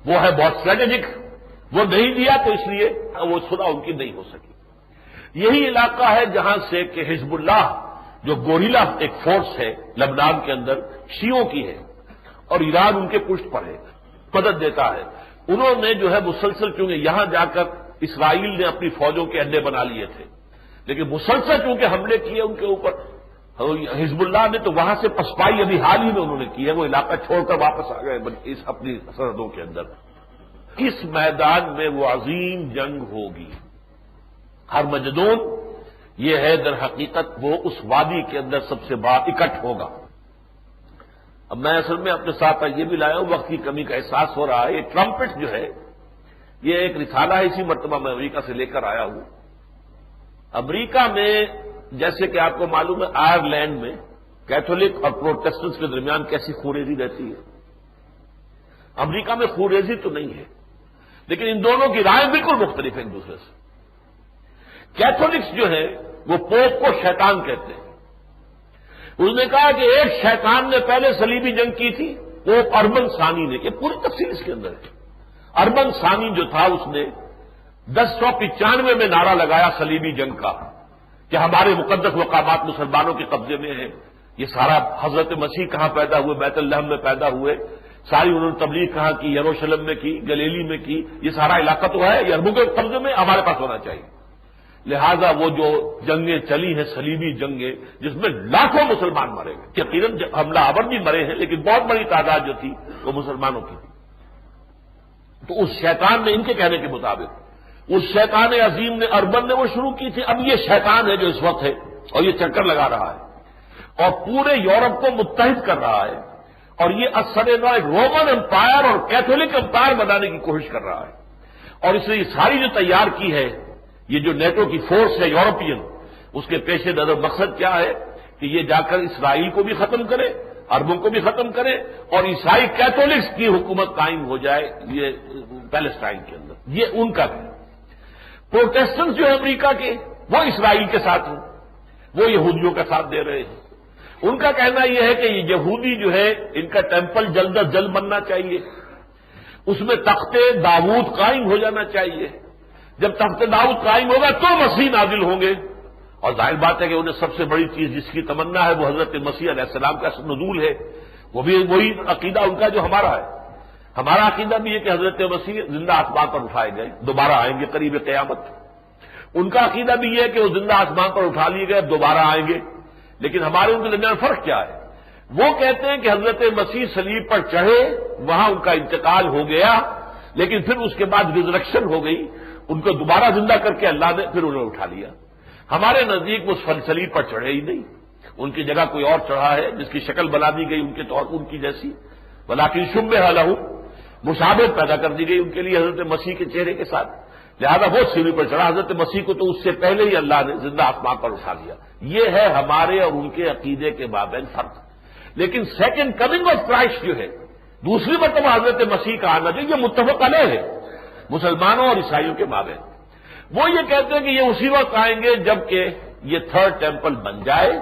وہ ہے بہت اسٹریٹجک، وہ نہیں دیا تو اس لیے وہ صلح ان کی نہیں ہو سکی۔ یہی علاقہ ہے جہاں سے کہ حزب اللہ جو گوریلا ایک فورس ہے لبنان کے اندر شیعوں کی ہے اور ایران ان کے پشت پر ہے، مدد دیتا ہے، انہوں نے جو ہے مسلسل، چونکہ یہاں جا کر اسرائیل نے اپنی فوجوں کے اڈے بنا لیے تھے، لیکن مسلسل چونکہ حملے کیے ان کے اوپر، حزب اللہ نے تو وہاں سے پسپائی ابھی حال ہی میں انہوں نے کی ہے، وہ علاقہ چھوڑ کر واپس آ گئے اس اپنی سرحدوں کے اندر۔ اس میدان میں وہ عظیم جنگ ہوگی، ہرمجدون، یہ ہے در حقیقت وہ اس وادی کے اندر سب سے بڑا اکٹھ ہوگا۔ اب میں اصل میں اپنے ساتھ یہ بھی لایا ہوں، وقت کی کمی کا احساس ہو رہا ہے، یہ ٹرمپٹ جو ہے یہ ایک رسالہ ہے، اسی مرتبہ میں امریکہ سے لے کر آیا ہوں۔ امریکہ میں جیسے کہ آپ کو معلوم ہے آئرلینڈ میں کیتھولک اور پروٹیسٹنٹس کے درمیان کیسی خوریزی رہتی ہے، امریکہ میں خوریزی تو نہیں ہے، لیکن ان دونوں کی رائے بالکل مختلف ہے ایک دوسرے سے۔ کیتھولکس جو ہے وہ پوپ کو شیطان کہتے ہیں، اس نے کہا کہ ایک شیطان نے پہلے صلیبی جنگ کی تھی، پوپ اربن ثانی نے، یہ پوری تفصیل اس کے اندر ہے۔ اربن ثانی جو تھا اس نے 1095 میں نعرہ لگایا صلیبی جنگ کا کہ ہمارے مقدس مقامات مسلمانوں کے قبضے میں ہیں، یہ سارا حضرت مسیح کہاں پیدا ہوئے، بیت لحم میں پیدا ہوئے، ساری انہوں نے تبلیغ کہاں کی، یروشلم میں کی، گلیلی میں کی، یہ سارا علاقہ تو ہے یہ عربوں کے قبضے میں، ہمارے پاس ہونا چاہیے۔ لہذا وہ جو جنگیں چلی ہیں صلیبی جنگیں جس میں لاکھوں مسلمان مرے گئے، یقیناً حملہ آور بھی مرے ہیں لیکن بہت بڑی تعداد جو تھی وہ مسلمانوں کی تھی، تو اس شیطان نے ان کے کہنے کے مطابق اس شیطان عظیم نے اربن نے وہ شروع کی تھی، اب یہ شیطان ہے جو اس وقت ہے اور یہ چکر لگا رہا ہے اور پورے یورپ کو متحد کر رہا ہے، اور یہ اثر ایک رومن امپائر اور کیتھولک امپائر بنانے کی کوشش کر رہا ہے، اور اس نے یہ ساری جو تیار کی ہے، یہ جو نیٹو کی فورس ہے یورپین، اس کے پیش نظر مقصد کیا ہے کہ یہ جا کر اسرائیل کو بھی ختم کرے، عربوں کو بھی ختم کرے، اور عیسائی کیتھولکس کی حکومت قائم ہو جائے یہ پیلسٹائن کے اندر، یہ ان کا ہے۔ پروٹیسٹنٹ جو ہے امریکہ کے وہ اسرائیل کے ساتھ ہیں، وہ یہودیوں کا ساتھ دے رہے ہیں، ان کا کہنا یہ ہے کہ یہ یہودی جو ہے ان کا ٹیمپل جلد از جلد بننا چاہیے، اس میں تخت داؤد قائم ہو جانا چاہیے، جب تخت داؤد قائم ہوگا تو مسیح نازل ہوں گے، اور ظاہر بات ہے کہ انہیں سب سے بڑی چیز جس کی تمنا ہے وہ حضرت مسیح علیہ السلام کا نزول ہے، وہ بھی وہی عقیدہ ان کا جو ہمارا ہے۔ ہمارا عقیدہ بھی ہے کہ حضرت مسیح زندہ آسمان پر اٹھائے گئے، دوبارہ آئیں گے قریب قیامت، ان کا عقیدہ بھی یہ ہے کہ وہ زندہ آسمان پر اٹھا لیے گئے دوبارہ آئیں گے، لیکن ہمارے ان کے درمیان فرق کیا ہے؟ وہ کہتے ہیں کہ حضرت مسیح صلیب پر چڑھے، وہاں ان کا انتقال ہو گیا، لیکن پھر اس کے بعد ریزریکشن ہو گئی، ان کو دوبارہ زندہ کر کے اللہ نے پھر انہیں اٹھا لیا۔ ہمارے نزدیک وہ صلیب پر چڑھے ہی نہیں، ان کی جگہ کوئی اور چڑھا ہے جس کی شکل بنا دی گئی ان کے طور ان کی جیسی، ولیکن شبہ لہم، مشابہت پیدا کر دی گئی ان کے لیے حضرت مسیح کے چہرے کے ساتھ، لہذا وہ صلیب پر چڑھا، حضرت مسیح کو تو اس سے پہلے ہی اللہ نے زندہ آسمان پر اٹھا لیا۔ یہ ہے ہمارے اور ان کے عقیدے کے مابین فرق۔ لیکن سیکنڈ کمنگ آف کرائسٹ جو ہے، دوسری مرتبہ حضرت مسیح کا آنا جو یہ متفق علیہ ہے مسلمانوں اور عیسائیوں کے مابین، وہ یہ کہتے ہیں کہ یہ اسی وقت آئیں گے جب کہ یہ تھرڈ ٹیمپل بن جائے،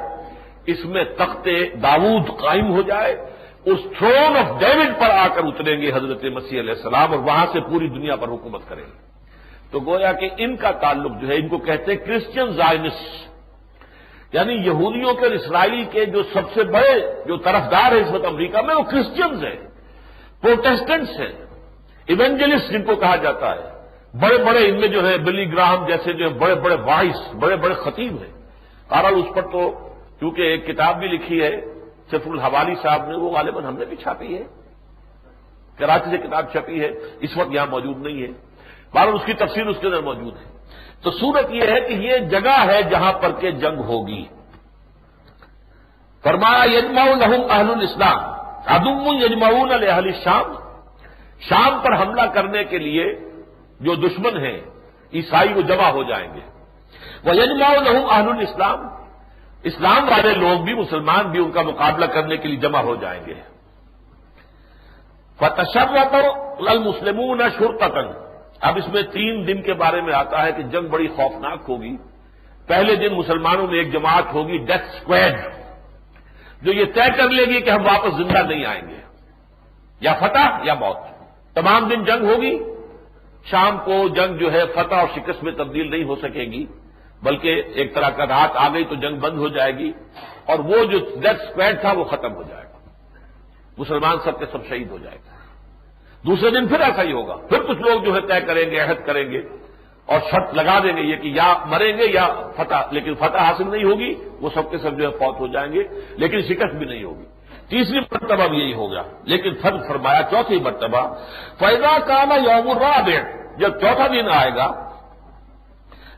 اس میں تخت داؤد قائم ہو جائے، اس تھرون آف ڈیوڈ پر آ کر اتریں گے حضرت مسیح علیہ السلام اور وہاں سے پوری دنیا پر حکومت کریں گے۔ تو گویا کہ ان کا تعلق جو ہے، ان کو کہتے ہیں کرسچن زائنسٹ، یعنی یہودیوں کے اور اسرائیل کے جو سب سے بڑے جو طرفدار ہیں اس وقت امریکہ میں وہ کرسچنز ہیں، پروٹیسٹنٹس ہیں، ایونجلسٹ جن کو کہا جاتا ہے، بڑے بڑے ان میں جو ہے بلی گراہم جیسے جو بڑے بڑے وائس، بڑے بڑے خطیب ہیں۔ بہرحال اس پر تو کیونکہ ایک کتاب بھی لکھی ہے سفر الحوالی صاحب نے، وہ غالباً ہم نے بھی چھاپی ہے، کراچی سے کتاب چھپی ہے، اس وقت یہاں موجود نہیں ہے، بہرحال اس کی تفسیر اس کے اندر موجود ہے۔ تو صورت یہ ہے کہ یہ جگہ ہے جہاں پر کہ جنگ ہوگی۔ فرمایا یجمع لہم اہل الاسلام عدو یجمعون لاہل الشام، شام پر حملہ کرنے کے لیے جو دشمن ہیں عیسائی وہ جمع ہو جائیں گے. وَيَجْمَعُ لَهُمْ أَهْلُ الْإِسْلَامِ، اسلام والے لوگ بھی، مسلمان بھی ان کا مقابلہ کرنے کے لیے جمع ہو جائیں گے. فَتَشَرَّطَ الْمُسْلِمُونَ شُرْطَةً، اب اس میں 3 دن کے بارے میں آتا ہے کہ جنگ بڑی خوفناک ہوگی. پہلے دن مسلمانوں میں ایک جماعت ہوگی ڈیتھ اسکواڈ، جو یہ طے کر لے گی کہ ہم واپس زندہ نہیں آئیں گے، یا فتح یا موت. تمام دن جنگ ہوگی. شام کو جنگ جو ہے فتح اور شکست میں تبدیل نہیں ہو سکے گی، بلکہ ایک طرح کا رات آ گئی تو جنگ بند ہو جائے گی، اور وہ جو ڈیتھ اسکواڈ تھا وہ ختم ہو جائے گا، مسلمان سب کے سب شہید ہو جائے گا. دوسرے دن پھر ایسا ہی ہوگا. پھر کچھ لوگ جو ہے طے کریں گے، عہد کریں گے اور شرط لگا دیں گے یہ کہ یا مریں گے یا فتح، لیکن فتح حاصل نہیں ہوگی، وہ سب کے سب جو ہے فوت ہو جائیں گے، لیکن شکست بھی نہیں ہوگی. تیسری مرتبہ بھی یہی ہوگا. لیکن فرق فرمایا چوتھی مرتبہ فَإِذَا كَانَ يَوْمُ الرَّابِعِ، جب چوتھا دن آئے گا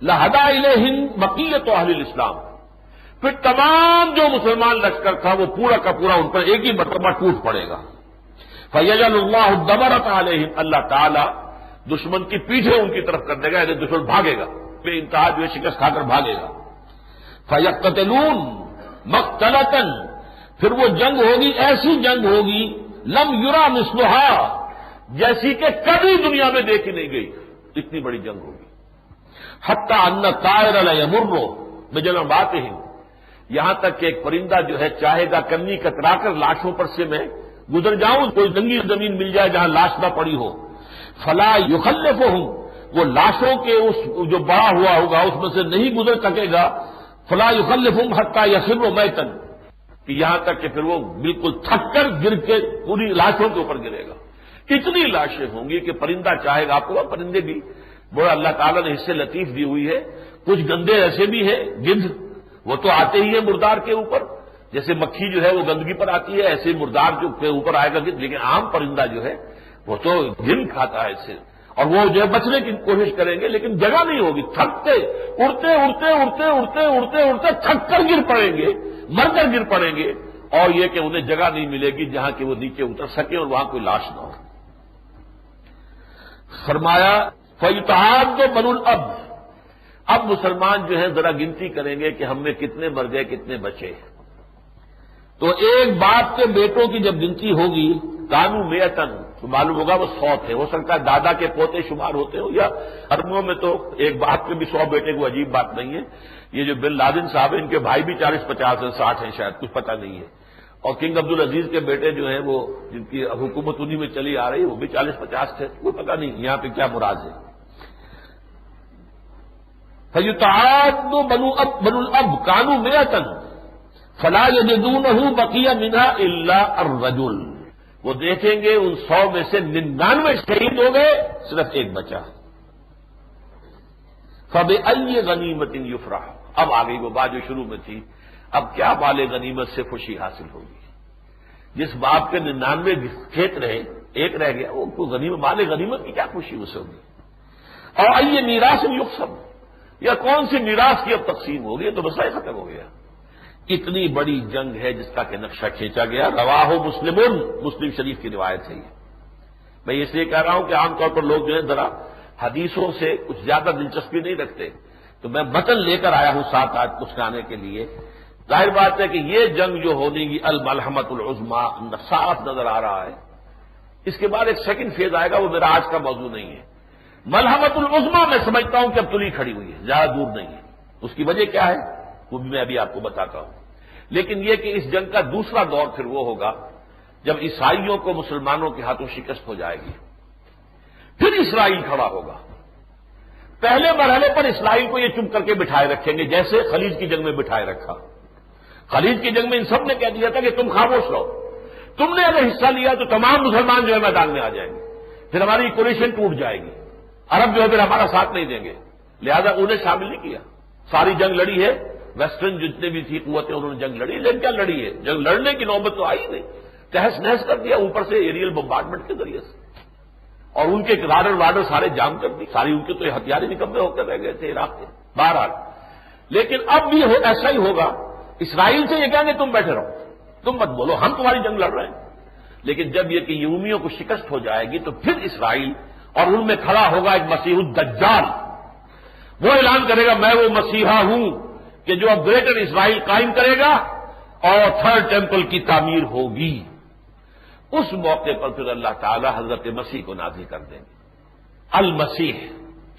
لَهَدَا إِلَيْهِمْ بَقِيَّةُ أَهْلِ الْإِسْلَامِ، پھر تمام جو مسلمان لشکر تھا وہ پورا کا پورا ان پر ایک ہی مرتبہ ٹوٹ پڑے گا. فَيَجْعَلُ اللَّهُ الدَّبَرَةَ عَلَيْهِمْ، اللہ تعالیٰ دشمن کی پیٹھیں ان کی طرف کر دے گا، یعنی دشمن بھاگے گا، بے انتہا جو ہے شکست کھا کر بھاگے گا. فَيَقْتَتِلُونَ مَقْتَلَةً، پھر وہ جنگ ہوگی، ایسی جنگ ہوگی لم یرا مثلھا، جیسی کہ کبھی دنیا میں دیکھی نہیں گئی، اتنی بڑی جنگ ہوگی. حتی ان الطائر لیمر بجنباتہم، یہاں تک کہ ایک پرندہ جو ہے چاہے گا کنی کترا کر لاشوں پر سے میں گزر جاؤں، کوئی ننگی زمین مل جائے جہاں لاش نہ پڑی ہو. فلا یخلفہم، وہ لاشوں کے اس جو بڑا ہوا ہوگا اس میں سے نہیں گزر سکے گا. فلا یخلفہم حتی یخر میتا، کہ یہاں تک کہ پھر وہ بالکل تھک کر گر کے پوری لاشوں کے اوپر گرے گا. کتنی لاشیں ہوں گی کہ پرندہ چاہے گا. آپ کو پرندے بھی بڑا اللہ تعالیٰ نے حصے لطیف دی ہوئی ہے. کچھ گندے ایسے بھی ہیں گدھ، وہ تو آتے ہی ہیں مردار کے اوپر، جیسے مکھی جو ہے وہ گندگی پر آتی ہے، ایسے مردار جو کے اوپر آئے گا گدھ. لیکن عام پرندہ جو ہے وہ تو گن کھاتا ہے اس سے، اور وہ جو ہے بچنے کی کوشش کریں گے لیکن جگہ نہیں ہوگی. تھکتے اڑتے اڑتے اڑتے اڑتے اڑتے اڑتے تھک کر گر پڑیں گے، مر کر گر پڑیں گے، اور یہ کہ انہیں جگہ نہیں ملے گی جہاں کہ وہ نیچے اتر سکے اور وہاں کوئی لاش نہ ہو. فرمایا فَيُتَعَادُ بَنُو الْأَبْ، اب مسلمان جو ہیں ذرا گنتی کریں گے کہ ہم میں کتنے مر گئے کتنے بچے. تو ایک باپ کے بیٹوں کی جب گنتی ہوگی کانو میتن، تو معلوم ہوگا وہ 100 تھے. ہو سکتا ہے دادا کے پوتے شمار ہوتے ہو، یا عربوں میں تو ایک باپ کے بھی 100 بیٹے کو عجیب بات نہیں ہے. یہ جو بن لادن صاحب ہیں ان کے بھائی بھی 40-50 ہیں، 60 ہیں شاید، کچھ پتہ نہیں ہے. اور کنگ عبدالعزیز کے بیٹے جو ہیں وہ جن کی حکومت انہی میں چلی آ رہی ہے وہ بھی 40-50 تھے، کوئی پتہ نہیں یہاں پہ کیا مراد ہے. فَيُتَعَادُ بَنُو الْأَبْ كَانُوا مِئَةً فَلَا يَجِدُونَهُ بَقِيَ مِنْهَا إِلَّا الرَّجُلُ، وہ دیکھیں گے ان 100 میں سے 99 شہید ہو گئے، صرف ایک بچا. فَبِأَيِّ غَنِيمَةٍ يُفْرَحُ، اب آ گئی وہ بات جو شروع میں تھی. اب کیا مال غنیمت سے خوشی حاصل ہوگی؟ جس باپ کے 99 کھیت رہے ایک رہ گیا، وہ مال غنیمت کی کیا خوشی اسے ہوگی؟ اور أَيِّ مِيرَاثٍ يُقْسَمُ، یا کون سی میراث کی اب تقسیم ہوگی؟ تو مسئلہ ختم ہو گیا. اتنی بڑی جنگ ہے جس کا کہ نقشہ کھینچا گیا. رواہ مسلمون، مسلم شریف کی روایت ہے. میں اس لیے کہہ رہا ہوں کہ عام طور پر لوگ جو ہے ذرا حدیثوں سے کچھ زیادہ دلچسپی نہیں رکھتے، تو میں متن لے کر آیا ہوں ساتھ آج کچھ کہنے کے لیے. ظاہر بات ہے کہ یہ جنگ جو ہونی گی الملحمۃ العظمیٰ صاف نظر آ رہا ہے. اس کے بعد ایک سیکنڈ فیز آئے گا، وہ میرا آج کا موضوع نہیں ہے. ملحمۃ العظمیٰ میں سمجھتا ہوں کہ اب تلی کھڑی ہوئی ہے، زیادہ دور نہیں ہے. اس کی وجہ کیا ہے وہ بھی میں ابھی آپ کو بتاتا ہوں. لیکن یہ کہ اس جنگ کا دوسرا دور پھر وہ ہوگا جب عیسائیوں کو مسلمانوں کے ہاتھوں شکست ہو جائے گی. پھر اسرائیل کھڑا ہوگا. پہلے مرحلے پر اسرائیل کو یہ چپ کر کے بٹھائے رکھیں گے جیسے خلیج کی جنگ میں بٹھائے رکھا. خلیج کی جنگ میں ان سب نے کہہ دیا تھا کہ تم خاموش رہو، تم نے اگر حصہ لیا تو تمام مسلمان جو ہے میدان میں آ جائیں گے، پھر ہماری کولیشن ٹوٹ جائے گی، عرب جو ہے پھر ہمارا ساتھ نہیں دیں گے. لہذا انہیں شامل نہیں کیا. ساری جنگ لڑی ہے، ویسٹرن جتنے بھی تھی قوتیں انہوں نے جنگ لڑی، لیکن کیا لڑی ہے؟ جنگ لڑنے کی نوبت تو آئی نہیں. تہس نہس کر دیا اوپر سے ایریل بمبارڈمنٹ کے ذریعے سے، اور ان کے رادر سارے جام کر دی. ساری ان کے تو ہتھیار ہی نکمے ہو کر رہ گئے تھے عراق کے. بہرحال لیکن اب بھی ایسا ہی ہوگا. اسرائیل سے یہ کہیں گے تم بیٹھے رہو، تم مت بولو، ہم تمہاری جنگ لڑ رہے ہیں. لیکن جب یہ کہ یہودیوں کو شکست ہو جائے گی تو پھر اسرائیل اور ان میں کھڑا ہوگا ایک مسیح الدجال، وہ اعلان کرے گا میں وہ مسیحا ہوں کہ جو اب گریٹر اسرائیل قائم کرے گا اور تھرڈ ٹیمپل کی تعمیر ہوگی۔ اس موقع پر پھر اللہ تعالی حضرت مسیح کو نازل کر دیں گے، المسیح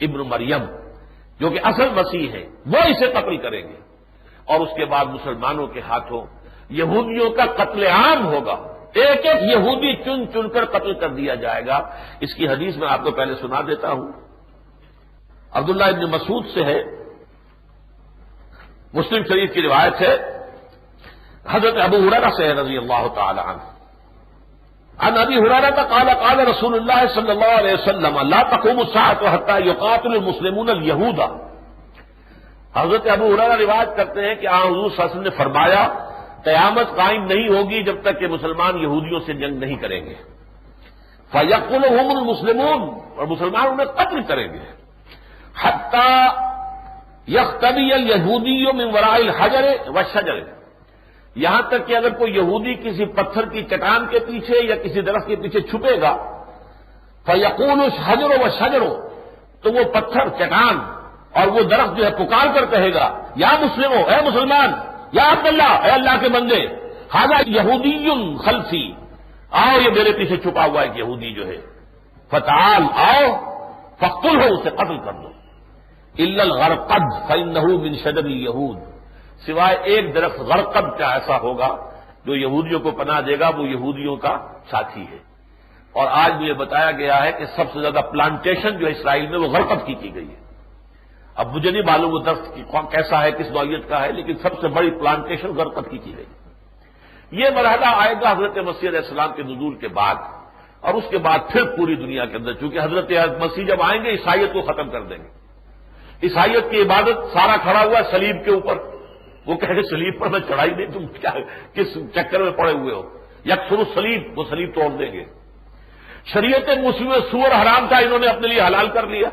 ابن مریم جو کہ اصل مسیح ہے، وہ اسے قتل کریں گے، اور اس کے بعد مسلمانوں کے ہاتھوں یہودیوں کا قتل عام ہوگا، ایک ایک یہودی چن چن کر قتل کر دیا جائے گا۔ اس کی حدیث میں آپ کو پہلے سنا دیتا ہوں، عبداللہ ابن مسعود سے ہے، مسلم شریف کی روایت ہے، حضرت ابو ہریرہ سے ہے رضی اللہ تعالی عنہ، عن ابی ہریرہ قال قال رسول اللہ صلی اللہ علیہ وسلم لا تقوم الساعة حتى يقاتل المسلمون اليهود۔ حضرت ابو ہریرہ روایت کرتے ہیں کہ حضور صلی اللہ علیہ وسلم نے فرمایا قیامت قائم نہیں ہوگی جب تک کہ مسلمان یہودیوں سے جنگ نہیں کریں گے، فیقتلهم المسلمون، اور مسلمان انہیں قتل کریں گے، حتی یختبی الیہودی من وراء الحجر والشجر، یہاں تک کہ اگر کوئی یہودی کسی پتھر کی چٹان کے پیچھے یا کسی درخت کے پیچھے چھپے گا، فیقول الحجر والشجر، تو وہ پتھر چٹان اور وہ درخت جو ہے پکار کر کہے گا یا مسلمو، اے مسلمان، یا عبداللہ، اے اللہ کے بندے، ھذا یہودی خلفی، آؤ یہ میرے پیچھے چھپا ہوا ایک یہودی جو ہے، فتعال، آؤ، فاقتلہ، اسے قتل کر دو، الا الغرقد فانہ من شجر الیہود، سوائے ایک درخت غرقد کا ایسا ہوگا جو یہودیوں کو پناہ دے گا، وہ یہودیوں کا ساتھی ہے۔ اور آج مجھے بتایا گیا ہے کہ سب سے زیادہ پلانٹیشن جو ہے اسرائیل میں وہ غرقد کی گئی ہے۔ اب مجھے نہیں معلوم وہ درخت کیسا ہے، کس نوعیت کا ہے، لیکن سب سے بڑی پلانٹیشن غرقد کی گئی۔ یہ مرحلہ آئے گا حضرت مسیح علیہ السلام کے نزول کے بعد، اور اس کے بعد پھر پوری دنیا کے اندر، چونکہ حضرت مسیح جب آئیں گے عیسائیت کو ختم کر دیں گے۔ عیسائیت کی عبادت سارا کھڑا ہوا ہے صلیب کے اوپر، وہ کہہ رہے صلیب پر میں چڑھائی نہیں، تم کیا کس چکر میں پڑے ہوئے ہو، یکسر الصلیب، وہ صلیب توڑ دیں گے۔ شریعت موسیٰ میں سور حرام تھا، انہوں نے اپنے لیے حلال کر لیا،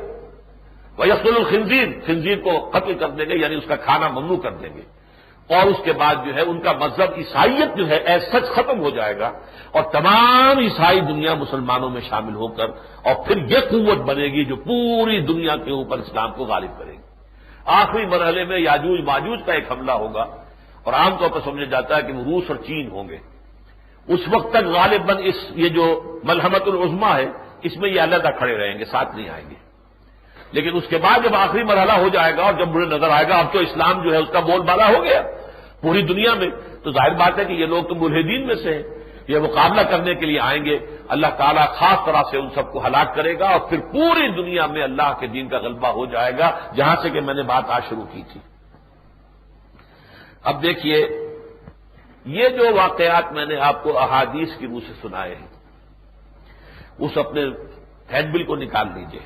وَيَقْتُلُ الْخِنزِيرَ، خنزیر کو قتل کر دیں گے، یعنی اس کا کھانا ممنوع کر دیں گے، اور اس کے بعد جو ہے ان کا مذہب عیسائیت جو ہے ایز سچ ختم ہو جائے گا، اور تمام عیسائی دنیا مسلمانوں میں شامل ہو کر، اور پھر یہ قوت بنے گی جو پوری دنیا کے اوپر اسلام کو غالب کرے گی۔ آخری مرحلے میں یاجوج ماجوج کا ایک حملہ ہوگا، اور عام طور پر سمجھا جاتا ہے کہ وہ روس اور چین ہوں گے۔ اس وقت تک غالباً یہ جو ملحمۃ العظمیٰ ہے اس میں یہ علیحدہ کھڑے رہیں گے، ساتھ نہیں آئیں گے۔ لیکن اس کے بعد جب آخری مرحلہ ہو جائے گا اور جب مجھے نظر آئے گا اب تو اسلام جو ہے اس کا بول بالا ہو گیا پوری دنیا میں، تو ظاہر بات ہے کہ یہ لوگ تو ملحدین میں سے ہیں، یہ مقابلہ کرنے کے لیے آئیں گے، اللہ تعالیٰ خاص طرح سے ان سب کو ہلاک کرے گا، اور پھر پوری دنیا میں اللہ کے دین کا غلبہ ہو جائے گا، جہاں سے کہ میں نے بات آج شروع کی تھی۔ اب دیکھیے یہ جو واقعات میں نے آپ کو احادیث کی روح سے سنائے ہیں، اس اپنے ہینڈ بل کو نکال لیجئے۔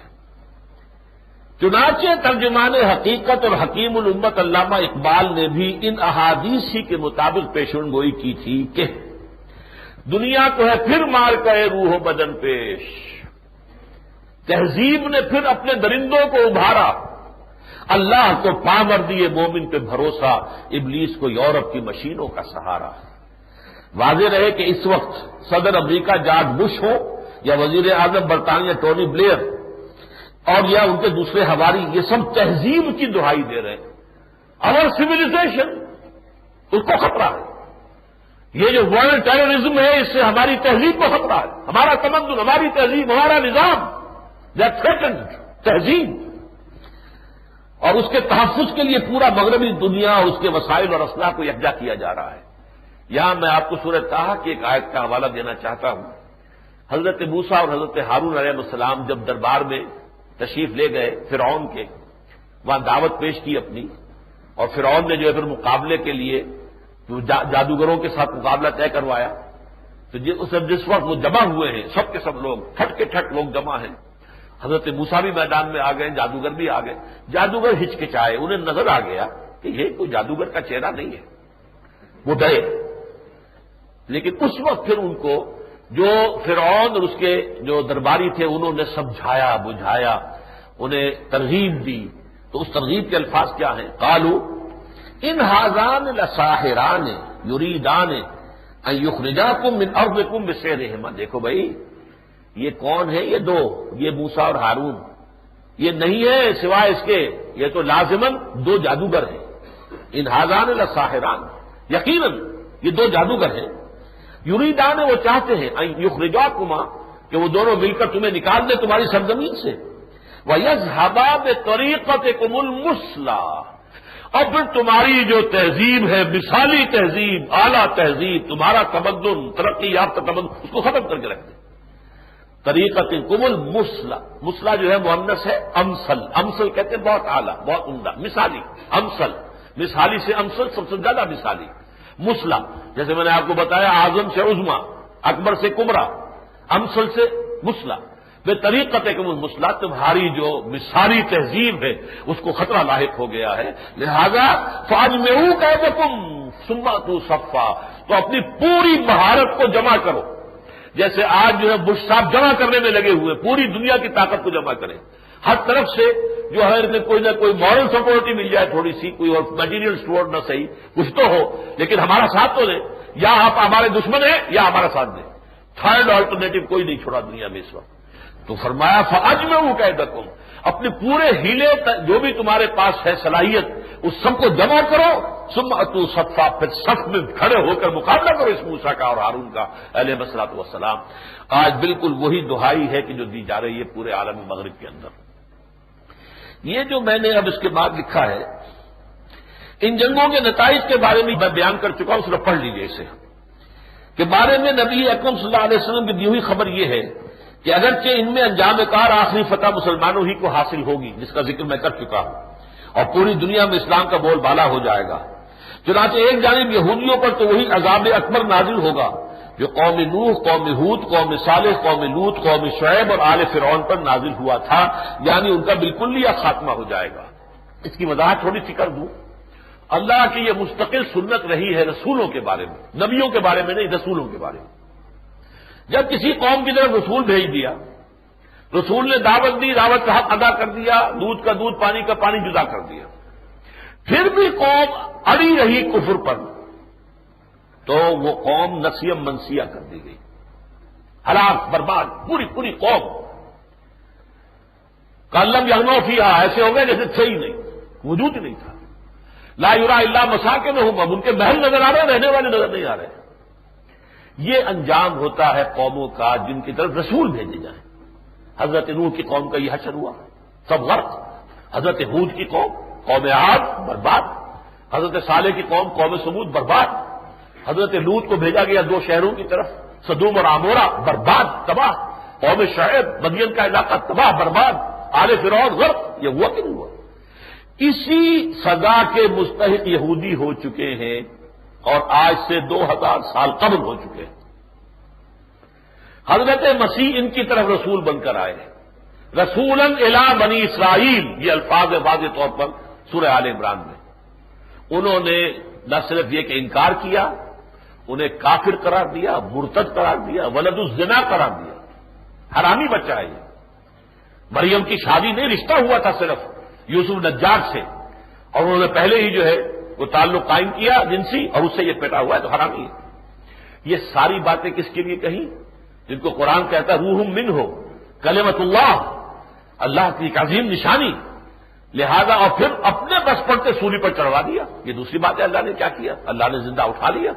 چنانچہ ترجمان حقیقت اور حکیم الامت علامہ اقبال نے بھی ان احادیث ہی کے مطابق پیشن گوئی کی تھی کہ دنیا کو ہے پھر مار کرے روح و بدن پیش، تہذیب نے پھر اپنے درندوں کو ابھارا، اللہ کو پامر دیے مومن پہ بھروسہ، ابلیس کو یورپ کی مشینوں کا سہارا۔ واضح رہے کہ اس وقت صدر امریکہ جارج بش ہو یا وزیر اعظم برطانیہ ٹونی بلیئر اور یا ان کے دوسرے ہواری، یہ سب تہذیب کی دہائی دے رہے ہیں، اور سویلائزیشن اس کو خطرہ ہے۔ یہ جو ورلڈ ٹیررزم ہے اس سے ہماری تہذیب کو خطرہ ہے، ہمارا تمدن، ہماری تہذیب، ہمارا نظام، دے آر تھریٹنڈ، تہذیب، اور اس کے تحفظ کے لیے پورا مغربی دنیا اور اس کے وسائل اور اسلحہ کو یکجا کیا جا رہا ہے۔ یہاں میں آپ کو سورہ طٰہٰ کی ایک آیت کا حوالہ دینا چاہتا ہوں۔ حضرت موسیٰ اور حضرت ہارون علیہ السلام جب دربار میں تشریف لے گئے فرعون کے، وہاں دعوت پیش کی اپنی، اور فرعون نے جو ہے پھر مقابلے کے لیے جادوگروں کے ساتھ مقابلہ طے کروایا، تو جس وقت وہ جمع ہوئے ہیں سب کے سب لوگ ٹھٹ کے ٹھٹ لوگ جمع ہیں، حضرت موسیٰ بھی میدان میں آ گئے، جادوگر بھی آ گئے، جادوگر ہچکچائے، انہیں نظر آ گیا کہ یہ کوئی جادوگر کا چہرہ نہیں ہے، وہ ڈرے۔ لیکن اس وقت پھر ان کو جو فرعون اور اس کے جو درباری تھے انہوں نے سمجھایا، بجھایا، انہیں ترغیب دی، تو اس ترغیب کے الفاظ کیا ہیں؟ قالوا ان ھذان لساحران یریدان ان یخرجاکم من ارضکم بسحرہما. دیکھو بھائی یہ کون ہے؟ یہ دو، یہ موسیٰ اور ہارون. یہ نہیں ہے سوائے اس کے، یہ تو لازماً دو جادوگر ہیں. ان ھذان لساحران، یقیناً یہ دو جادوگر ہیں. یریدان، وہ چاہتے ہیں ان یخرجاکما، کہ وہ دونوں مل کر تمہیں نکال دے تمہاری سرزمین سے. وَيَذْهَبَا بِطَرِيقَتِكُمُ الْمُثْلَىٰ، اور پھر تمہاری جو تہذیب ہے، مثالی تہذیب، اعلیٰ تہذیب، تمہارا تمدن، ترقی یافتہ تمدن، اس کو ختم کر کے رکھ دیں. طریقتکم المثلیٰ، مثلیٰ جو ہے مؤنث ہے، امثل. امثل کہتے ہیں بہت اعلیٰ، بہت عمدہ، مثالی. امثل، مثالی سے امثل، سب سے زیادہ مثالی. مثلیٰ جیسے میں نے آپ کو بتایا، اعظم سے عظما، اکبر سے کبریٰ، امثل سے مثلیٰ. بے طریقتکم المثلیٰ، تمہاری جو مثالی تہذیب ہے اس کو خطرہ لاحق ہو گیا ہے. لہذا فاجمعوا کیدکم ثم اتوا صفا، تو اپنی پوری مہارت کو جمع کرو. جیسے آج جو ہے بش صاحب جمع کرنے میں لگے ہوئے، پوری دنیا کی طاقت کو جمع کریں، ہر طرف سے جو ہے کوئی نہ کوئی مورل سپورٹ ہی مل جائے، تھوڑی سی کوئی اور میٹیریل سپورٹ نہ صحیح کچھ تو ہو، لیکن ہمارا ساتھ تو دیں. یا آپ ہمارے دشمن ہیں یا ہمارا ساتھ دیں. تھرڈ آلٹرنیٹو کوئی نہیں چھوڑا دنیا میں اس وقت. تو فرمایا فاجمعوا کیدکم، اپنے پورے ہیلے جو بھی تمہارے پاس ہے صلاحیت، اس سب کو جمع کرو. ثم اتوا صفا، پھر صف میں کھڑے ہو کر مقابلہ کرو اس موسیٰ کا اور ہارون کا علیہ الصلوۃ والسلام. آج بالکل وہی دہائی ہے کہ جو دی جا رہی ہے پورے عالم مغرب کے اندر. یہ جو میں نے اب اس کے بعد لکھا ہے، ان جنگوں کے نتائج کے بارے میں میں بیان کر چکا ہوں، صرف پڑھ لیجیے اسے. کہ بارے میں نبی اکرم صلی اللہ علیہ وسلم کی دی ہوئی خبر یہ ہے کہ اگرچہ ان میں انجام کار آخری فتح مسلمانوں ہی کو حاصل ہوگی، جس کا ذکر میں کر چکا ہوں، اور پوری دنیا میں اسلام کا بول بالا ہو جائے گا. چنانچہ ایک جانب یہودیوں پر تو وہی عذاب اکبر نازل ہوگا جو قوم نوح، قوم ہود، قوم صالح، قوم لوط، قوم شعیب اور آل فرعون پر نازل ہوا تھا، یعنی ان کا بالکل ہی خاتمہ ہو جائے گا. اس کی وضاحت تھوڑی سی کر دوں. اللہ کی یہ مستقل سنت رہی ہے رسولوں کے بارے میں، نبیوں کے بارے میں نہیں، رسولوں کے بارے میں. جب کسی قوم کی طرف رسول بھیج دیا، رسول نے دعوت دی، دعوت کا حق ادا کر دیا، دودھ کا دودھ، پانی کا پانی جدا کر دیا، پھر بھی قوم اڑی رہی کفر پر، تو وہ قوم نسیم منسیہ کر دی گئی، ہلاک، برباد، پوری پوری قوم. کالم یغنوا فیہا، ایسے ہو گئے جیسے تھے ہی نہیں، وجود ہی نہیں تھا. لا یرا الا مساکنہم، اب ان کے محل نظر آ رہے ہیں، رہنے والے نظر نہیں آ رہے. یہ انجام ہوتا ہے قوموں کا جن کی طرف رسول بھیجے جائیں. حضرت نوح کی قوم کا یہ حشر ہوا، سب غرق. حضرت ہود کی قوم، قوم عاد، برباد. حضرت صالح کی قوم، قوم سمود، برباد. حضرت لوط کو بھیجا گیا دو شہروں کی طرف، سدوم اور عمورہ، برباد، تباہ. قوم شعیب، مدین کا علاقہ، تباہ، برباد. آل فرعون، غرق. یہ ہوا کہ نہیں ہوا؟ اسی سزا کے مستحق یہودی ہو چکے ہیں، اور آج سے 2000 سال قبل ہو چکے ہیں. حضرت مسیح ان کی طرف رسول بن کر آئے ہیں. رسولاً الی بنی اسرائیل، یہ الفاظ ہے واضح طور پر سورہ آل عمران میں. انہوں نے نہ صرف یہ کہ انکار کیا، انہیں کافر قرار دیا، مرتد قرار دیا، ولد الزنا قرار دیا. حرامی بچہ ہے یہ. مریم کی شادی نہیں، رشتہ ہوا تھا صرف یوسف نجار سے، اور انہوں نے پہلے ہی جو ہے وہ تعلق قائم کیا جنسی، اور اس سے یہ پیدا ہوا ہے، تو حرامی ہے. یہ ساری باتیں کس کے لیے کہیں؟ جن کو قرآن کہتا ہے روح منہ، کلمۃ اللہ، اللہ کی ایک عظیم نشانی. لہذا اور پھر اپنے بس پڑتے سولی پر چڑھوا دیا. یہ دوسری بات ہے. اللہ نے کیا کیا؟ اللہ نے زندہ اٹھا لیا.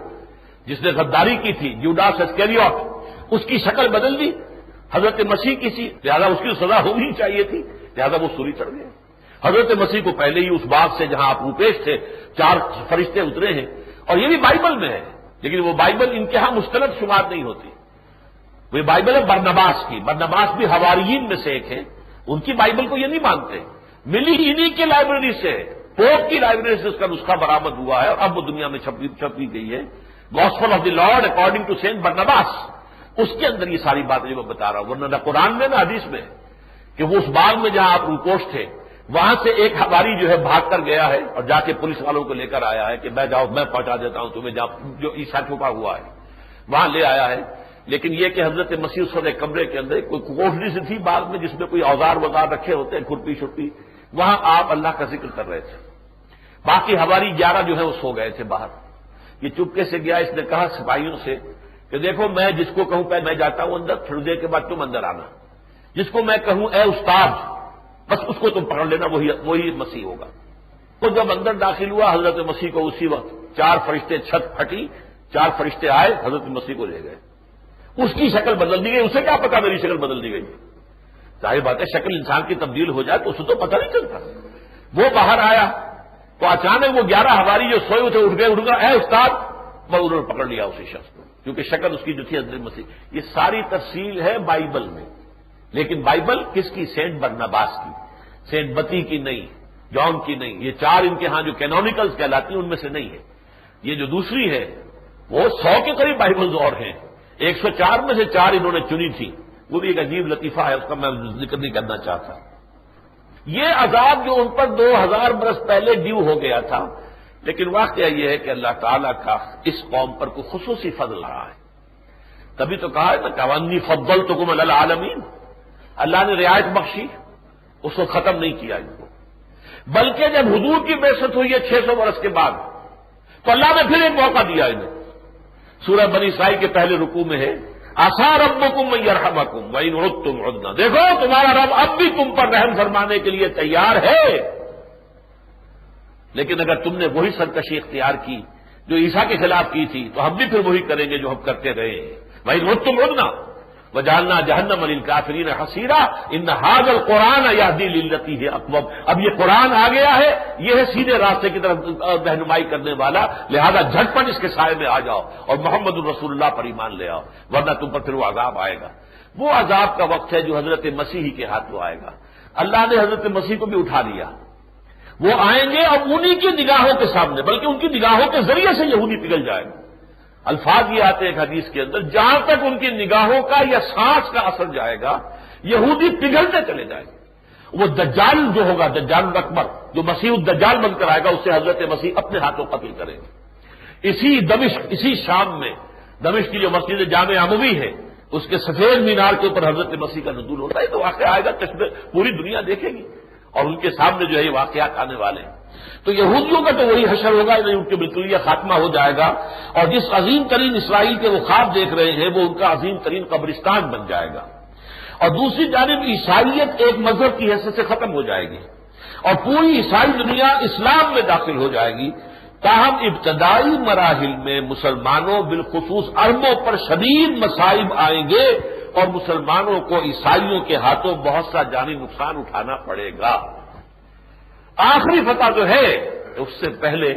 جس نے غداری کی تھی، جوڈاس اسکریوٹ، اس کی شکل بدل دی، حضرت مسیح کی سی، لہذا اس کی سزا ہونی چاہیے تھی، لہذا وہ سولی چڑھ گئے. حضرت مسیح کو پہلے ہی اس باغ سے جہاں آپ روپیش تھے 4 فرشتے اترے ہیں، اور یہ بھی بائبل میں ہے، لیکن وہ بائبل ان کے ہاں مستند شمار نہیں ہوتی. وہ بائبل ہے برنباس کی. برنباس بھی حواریین میں سے ایک ہے. ان کی بائبل کو یہ نہیں مانتے. ملی انہی کی لائبریری سے، پوپ کی لائبریری سے اس کا نسخہ برآمد ہوا ہے، اور اب وہ دنیا میں چھپی گئی ہے. Gospel of the Lord according to Saint Barnabas, اس کے اندر یہ ساری باتیں جو میں بتا رہا ہوں. ورنہ نہ قرآن میں نہ حدیث میں کہ وہ اس باغ میں جہاں آپ روپوش تھے، وہاں سے ایک حواری جو ہے بھاگ کر گیا ہے اور جا کے پولیس والوں کو لے کر آیا ہے کہ میں جاؤ، میں پہنچا دیتا ہوں تمہیں جہاں جو عیسیٰ چھپا ہوا ہے وہاں لے آیا ہے. لیکن یہ کہ حضرت مسیح اس وقت ایک کمرے کے اندر کوئی کوٹری سی تھی باغ میں، جس میں کوئی اوزار وزار رکھے ہوتے ہیں، کھرپی چھرپی، وہاں آپ اللہ کا ذکر کر رہے تھے. باقی حواری 11 جو ہے وہ سو گئے تھے باہر. یہ چپکے سے گیا، اس نے کہا سپاہیوں سے کہ دیکھو میں جس کو کہوں پہلے میں جاتا ہوں اندر، تھوڑی دیر کے بعد تم اندر آنا، جس کو میں کہوں اے استاد بس اس کو تم پکڑ لینا، وہی مسیح ہوگا۔ وہ جب اندر داخل ہوا حضرت مسیح کو اسی وقت 4 فرشتے، چھت پھٹی، 4 فرشتے آئے حضرت مسیح کو لے گئے۔ اس کی شکل بدل دی گئی، اسے کیا پتا میری شکل بدل دی گئی؟ ظاہر بات ہے شکل انسان کی تبدیل ہو جائے تو اسے تو پتہ نہیں چلتا۔ وہ باہر آیا تو اچانک وہ 11 حواری جو سوئے تھے اٹھ گئے، اے استاد، وہ انہوں نے پکڑ لیا اسی شخص کو، کیونکہ شکل اس کی جو تھی حضرت مسیح۔ یہ ساری تفصیل ہے بائبل میں، لیکن بائبل کس کی؟ سینٹ برناباس کی، سینٹ بتی کی نہیں، جان کی نہیں۔ یہ 4 ان کے ہاں جو کینونیکلز کہلاتی ہیں ان میں سے نہیں ہے۔ یہ جو دوسری ہے وہ 100 کے قریب بائبلز اور ہیں، 104 میں سے 4 انہوں نے چنی تھی، وہ بھی ایک عجیب لطیفہ ہے، اس کا میں ذکر نہیں کرنا چاہتا۔ یہ عذاب جو ان پر 2000 برس پہلے ڈیو ہو گیا تھا، لیکن واقعہ یہ ہے کہ اللہ تعالیٰ کا اس قوم پر کوئی خصوصی فضل رہا ہے۔ تبھی تو کہا ہے نا کہ وَإِنِّي فَضَّلْتُكُمْ عَلَى الْعَالَمِينَ، اللہ نے رعایت بخشی، اس کو ختم نہیں کیا ان کو، بلکہ جب حضور کی بعثت ہوئی ہے 600 برس کے بعد تو اللہ نے پھر ایک موقع دیا انہیں۔ سورہ بنی اسرائیل کے پہلے رکوع میں ہے عَسَىٰ رَبُّكُمْ أَن يَرْحَمَكُمْ وَإِنْ عُدتُّمْ عُدْنَا، دیکھو تمہارا رب اب بھی تم پر رحم فرمانے کے لیے تیار ہے، لیکن اگر تم نے وہی سرکشی اختیار کی جو عیسیٰ کے خلاف کی تھی تو ہم بھی پھر وہی کریں گے جو ہم کرتے رہے ہیں۔ وَإِنْ عُدتُّمْ عُدْنَا وَجَعَلْنَا جَهَنَّمَ لِلْكَافِرِينَ حَصِيرًا إِنَّ هَٰذَا الْقُرْآنَ يَهْدِي لِلَّتِي هِيَ أَقْوَمُ، اب یہ قرآن آ گیا ہے، یہ ہے سیدھے راستے کی طرف رہنمائی کرنے والا، لہذا جھٹپٹ اس کے سائے میں آ جاؤ اور محمد الرسول اللہ پر ایمان لے آؤ، ورنہ تم پر پھر وہ عذاب آئے گا۔ وہ عذاب کا وقت ہے جو حضرت مسیح کے ہاتھوں آئے گا۔ اللہ نے حضرت مسیح کو بھی اٹھا لیا، وہ آئیں گے اور انہی کی نگاہوں کے سامنے، بلکہ ان کی نگاہوں کے ذریعے سے یہودی پگھل جائے گا۔ الفاظ یہ آتے ہیں ایک حدیث کے اندر، جہاں تک ان کی نگاہوں کا یا سانس کا اثر جائے گا یہودی پگھلتے چلے جائیں گے۔ وہ دجال جو ہوگا، دجال الاکبر جو مسیح الدجال بن کر آئے گا، اسے حضرت مسیح اپنے ہاتھوں قتل کریں گے۔ اسی دمشق، اسی شام میں، دمشق کی جو مسجد جامع عموی ہے اس کے سفید مینار کے اوپر حضرت مسیح کا نزول ہوتا ہے، تو واقعہ آئے گا، تشبیہ پوری دنیا دیکھے گی اور ان کے سامنے جو ہے یہ واقعات آنے والے ہیں۔ تو یہودیوں کا تو وہی حشر ہوگا، نہیں ان کے بالکل یہ خاتمہ ہو جائے گا، اور جس عظیم ترین اسرائیل کے وہ خواب دیکھ رہے ہیں وہ ان کا عظیم ترین قبرستان بن جائے گا۔ اور دوسری جانب عیسائیت ایک مذہب کی حیثیت سے ختم ہو جائے گی اور پوری عیسائی دنیا اسلام میں داخل ہو جائے گی۔ تاہم ابتدائی مراحل میں مسلمانوں بالخصوص عربوں پر شدید مصائب آئیں گے اور مسلمانوں کو عیسائیوں کے ہاتھوں بہت سا جانی نقصان اٹھانا پڑے گا۔ آخری فتح جو ہے اس سے پہلے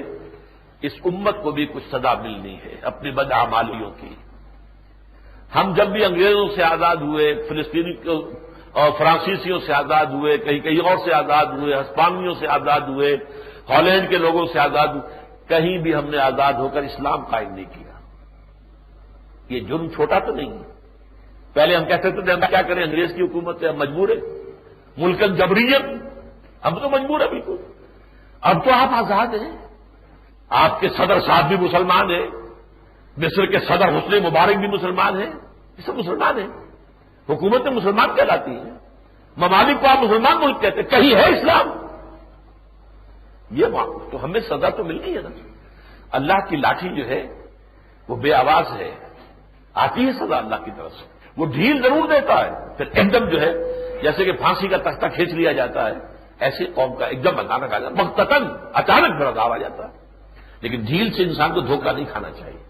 اس امت کو بھی کچھ سزا ملنی ہے اپنی بدعمالیوں کی۔ ہم جب بھی انگریزوں سے آزاد ہوئے، فلسطینی اور فرانسیسیوں سے آزاد ہوئے، کہیں اور سے آزاد ہوئے، ہسپانویوں سے آزاد ہوئے، ہالینڈ کے لوگوں سے آزاد ہوئے، کہیں بھی ہم نے آزاد ہو کر اسلام قائم نہیں کیا۔ یہ جرم چھوٹا تو نہیں ہے۔ پہلے ہم کہتے تھے ہم کیا کریں، انگریز کی حکومت ہے، ہم مجبور ہے، ملکن جبریت، اب تو مجبور ہے بالکل۔ اب تو آپ آزاد ہیں، آپ کے صدر صاحب بھی مسلمان ہیں، مصر کے صدر حسنی مبارک بھی مسلمان ہیں، یہ سب مسلمان ہیں، حکومتیں مسلمان کہلاتی ہیں، ممالک کو آپ مسلمان ملک کہتے ہیں، کہیں ہے اسلام؟ یہ تو ہمیں سزا تو ملنی ہے نا۔ اللہ کی لاٹھی جو ہے وہ بے آواز ہے، آتی ہے سزا اللہ کی طرف سے، وہ ڈھیل ضرور دیتا ہے، پھر ایک دم جو ہے جیسے کہ پھانسی کا تختہ کھینچ لیا جاتا ہے، ایسے قوم کا ایک دم اچانک آ جاتا ہے، مقتتاً اچانک بڑھاوا آ جاتا ہے، لیکن ڈھیل سے انسان کو دھوکہ نہیں کھانا چاہیے۔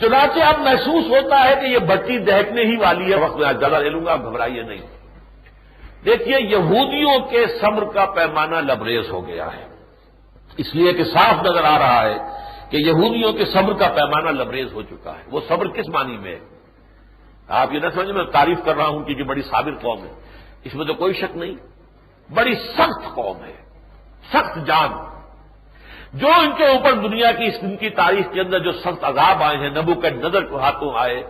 چنانچہ اب محسوس ہوتا ہے کہ یہ بٹی دہکنے ہی والی ہے، وقت میں آج زیادہ لے لوں گا، آپ گھبرائیے نہیں۔ دیکھیے یہودیوں کے صبر کا پیمانہ لبریز ہو گیا ہے، اس لیے کہ صاف نظر آ رہا ہے کہ یہودیوں کے صبر کا پیمانہ لبریز ہو چکا ہے۔ وہ صبر کس معنی میں ہے؟ آپ یہ نہ سمجھیں میں تعریف کر رہا ہوں کہ یہ بڑی صابر قوم ہے، اس میں تو کوئی شک نہیں، بڑی سخت قوم ہے، سخت جان۔ جو ان کے اوپر دنیا کی ان کی تاریخ کے اندر جو سخت عذاب آئے ہیں، نبوکدنضر کے ہاتھوں آئے،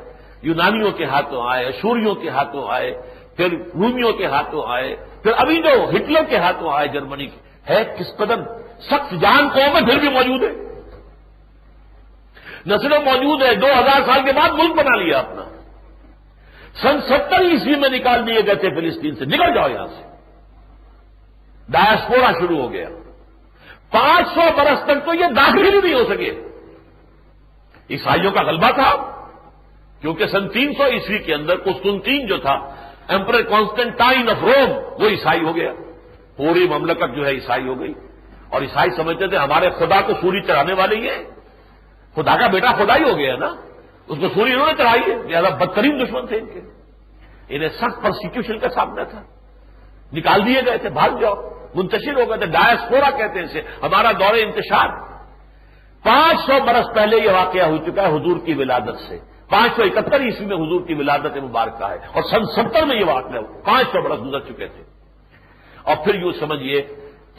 یونانیوں کے ہاتھوں آئے، اشوریوں کے ہاتھوں آئے، پھر رومیوں کے ہاتھوں آئے، پھر ابھی جو ہٹلر کے ہاتھوں آئے جرمنی کے، ہے کس قدر سخت جان قوم ہے، پھر بھی موجود ہے، نسلیں موجود ہے، 2000 سال کے بعد ملک بنا لیا اپنا۔ سن 70 عیسوی میں نکال دیے گئے تھے فلسطین سے، نکل جاؤ یہاں سے، ڈایاسپورا شروع ہو گیا، 500 برس تک تو یہ داخل ہی نہیں ہو سکے، عیسائیوں کا غلبہ تھا، کیونکہ سن 300 عیسوی کے اندر قسطنطین جو تھا، ایمپرر کانسٹنٹائن آف روم، وہ عیسائی ہو گیا، پوری مملکت جو ہے عیسائی ہو گئی، اور عیسائی سمجھتے تھے ہمارے خدا کو سولی چڑھانے والے ہی ہیں، خدا کا بیٹا خدا ہی ہو گیا نا، اس کو سولی انہوں نے چڑھائی ہے، لہذا بدترین دشمن تھے ان کے، انہیں سخت پرسیکیوشن کا سامنا تھا، نکال دیے گئے تھے، بھاگ جاؤ، منتشر ہو گئے تھے، ڈائسپورا کہتے ہیں اسے، ہمارا دور انتشار۔ 500 برس پہلے یہ واقعہ ہو چکا ہے حضور کی ولادت سے، 571 عیسوی میں حضور کی ولادت مبارکہ ہے، اور سن 70 میں یہ واقعہ ہوا، 500 برس گزر چکے تھے۔ اور پھر یوں سمجھیے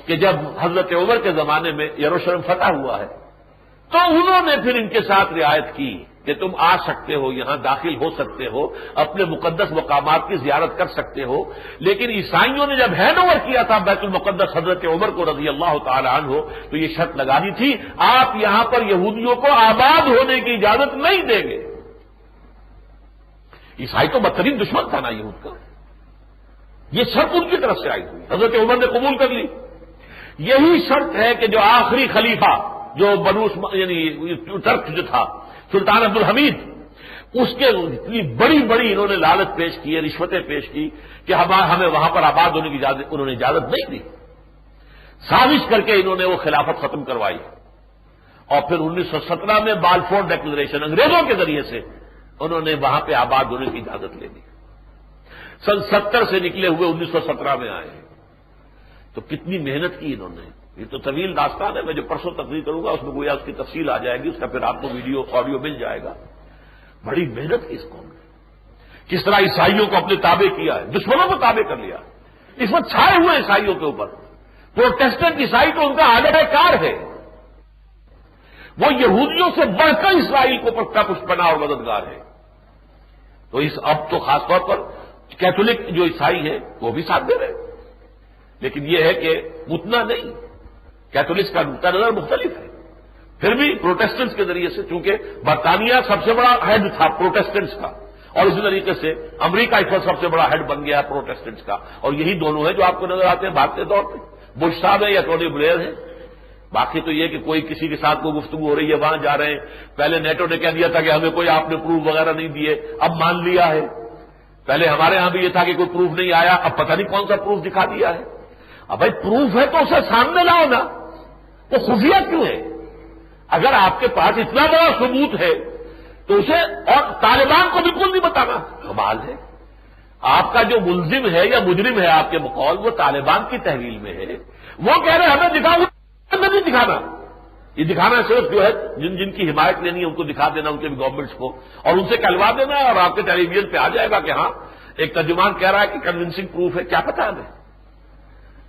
کہ جب حضرت عمر کے زمانے میں یروشلم فتح ہوا ہے تو انہوں نے پھر ان کے ساتھ رعایت کی کہ تم آ سکتے ہو، یہاں داخل ہو سکتے ہو، اپنے مقدس مقامات کی زیارت کر سکتے ہو، لیکن عیسائیوں نے جب ہینڈ اوور کیا تھا بیت المقدس حضرت عمر کو رضی اللہ تعالی عنہ، تو یہ شرط لگا دی تھی آپ یہاں پر یہودیوں کو آباد ہونے کی اجازت نہیں دیں گے۔ عیسائی تو بدترین دشمن تھا نا یہود کا، یہ شرط ان کی طرف سے آئی ہوئی، حضرت عمر نے قبول کر لی۔ یہی شرط ہے کہ جو آخری خلیفہ جو یعنی ترک جو تھا سلطان عبد الحمید، اس کے اتنی بڑی بڑی انہوں نے لالچ پیش کی ہے، رشوتیں پیش کی کہ ہمیں وہاں پر آباد ہونے کی انہوں نے اجازت نہیں دی، سازش کر کے انہوں نے وہ خلافت ختم کروائی، اور پھر 1917 میں بالفور ڈیکلریشن انگریزوں کے ذریعے سے انہوں نے وہاں پہ آباد ہونے کی اجازت لے دی۔ سن 70 سے نکلے ہوئے 1917 میں آئے، تو کتنی محنت کی انہوں نے، یہ تو طویل داستان ہے، میں جو پرسوں تقریر کروں گا اس میں گویا اس کی تفصیل آ جائے گی، اس کا پھر آپ کو ویڈیو آڈیو مل جائے گا۔ بڑی محنت کی اس قوم نے، کس طرح عیسائیوں کو اپنے تابع کیا ہے، دشمنوں کو تابع کر لیا، اس وقت چھائے ہوئے عیسائیوں کے اوپر، پروٹیسٹنٹ عیسائی تو ان کا عادت کار ہے، وہ یہودیوں سے بڑھ کر اسرائیل کو پشپنا اور مددگار ہے، تو اب تو خاص طور پر کیتھولک جو عیسائی ہیں وہ بھی ساتھ دے رہے ہیں، لیکن یہ ہے کہ اتنا نہیں، کیتھولکس کا نقطہ نظر مختلف ہے، پھر بھی پروٹیسٹنٹس کے ذریعے سے، چونکہ برطانیہ سب سے بڑا ہیڈ تھا پروٹیسٹنٹس کا، اور اسی طریقے سے امریکہ اس وقت سب سے بڑا ہیڈ بن گیا پروٹیسٹنٹس کا، اور یہی دونوں ہیں جو آپ کو نظر آتے ہیں بھارتی طور پہ، بش صاحب ہے یا ٹونی بلیئر ہے۔ باقی تو یہ کہ کوئی کسی کے ساتھ کوئی گفتگو ہو رہی ہے وہاں جا رہے ہیں، پہلے نیٹو نے کہہ دیا تھا کہ ہمیں کوئی آپ نے پروف وغیرہ نہیں دیے، اب مان لیا ہے، پہلے ہمارے ہاں بھی یہ تھا کہ کوئی پروف نہیں آیا، اب پتہ نہیں کون سا پروف دکھا دیا ہے۔ اب بھائی پروف ہے تو اسے سامنے لاؤ نا، وہ خفیہ کیوں ہے؟ اگر آپ کے پاس اتنا بڑا ثبوت ہے تو اسے، اور طالبان کو بالکل نہیں بتانا، کمال ہے، آپ کا جو ملزم ہے یا مجرم ہے آپ کے بقول وہ طالبان کی تحویل میں ہے، وہ کہہ رہے ہمیں دکھاؤ، نہیں دکھانا، یہ دکھانا صرف جو ہے جن کی حمایت لینی ہے ان کو دکھا دینا، ان کے بھی گورنمنٹس کو، اور ان سے کہلوا دینا ہے، اور آپ کے ٹیلی ویژن پہ آ جائے گا کہ ہاں ایک ترجمان کہہ رہا ہے کہ کنونسنگ پروف ہے، کیا پتا ہمیں،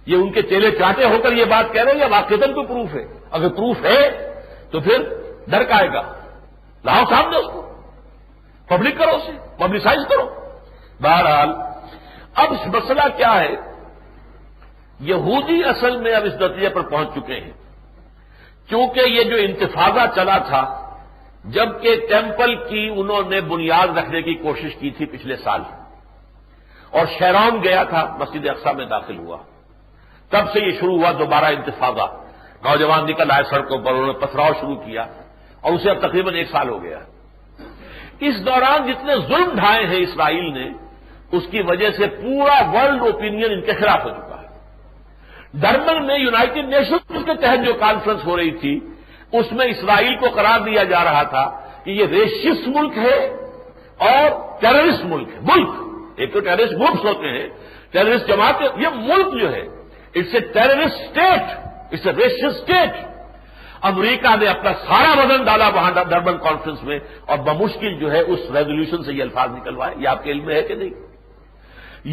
یہ ان کے چیلے چاٹے ہو کر یہ بات کہہ رہے ہیں یا واقعتاً کوئی پروف ہے؟ اگر پروف ہے تو پھر ڈر کا آئے گا، لاؤ سامنے اس کو، پبلک کرو، اسے پبلسائز کرو۔ بہرحال اب مسئلہ کیا ہے، یہودی اصل میں اب اس نتیجے پر پہنچ چکے ہیں، کیونکہ یہ جو انتفاضہ چلا تھا جبکہ ٹیمپل کی انہوں نے بنیاد رکھنے کی کوشش کی تھی پچھلے سال، اور شیرون گیا تھا، مسجد اقصی میں داخل ہوا، تب سے یہ شروع ہوا دوبارہ انتفاضہ، نوجوان نکل آئے سڑکوں پر، انہوں نے پتھراؤ شروع کیا، اور اسے اب تقریباً 1 سال ہو گیا۔ اس دوران جتنے ظلم ڈھائے ہیں اسرائیل نے، اس کی وجہ سے پورا ورلڈ اوپینین ان کے خلاف ہو چکا ہے۔ ڈربن میں یونائٹڈ نیشنز کے تحت جو کانفرنس ہو رہی تھی اس میں اسرائیل کو قرار دیا جا رہا تھا کہ یہ ریشسٹ ملک ہے اور ٹیررسٹ ملک ہے۔ ملک ایک تو ٹیررسٹ گروپس ہوتے ہیں، ٹیررسٹ جماعتیں، یہ ملک جو ہے it's a terrorist state, it's a racist state. امریکہ نے اپنا سارا وزن ڈالا وہاں ڈربن کانفرنس میں، اور بمشکل جو ہے اس ریزولوشن سے یہ الفاظ نکلوائے، یہ آپ کے علم میں ہے کہ نہیں؟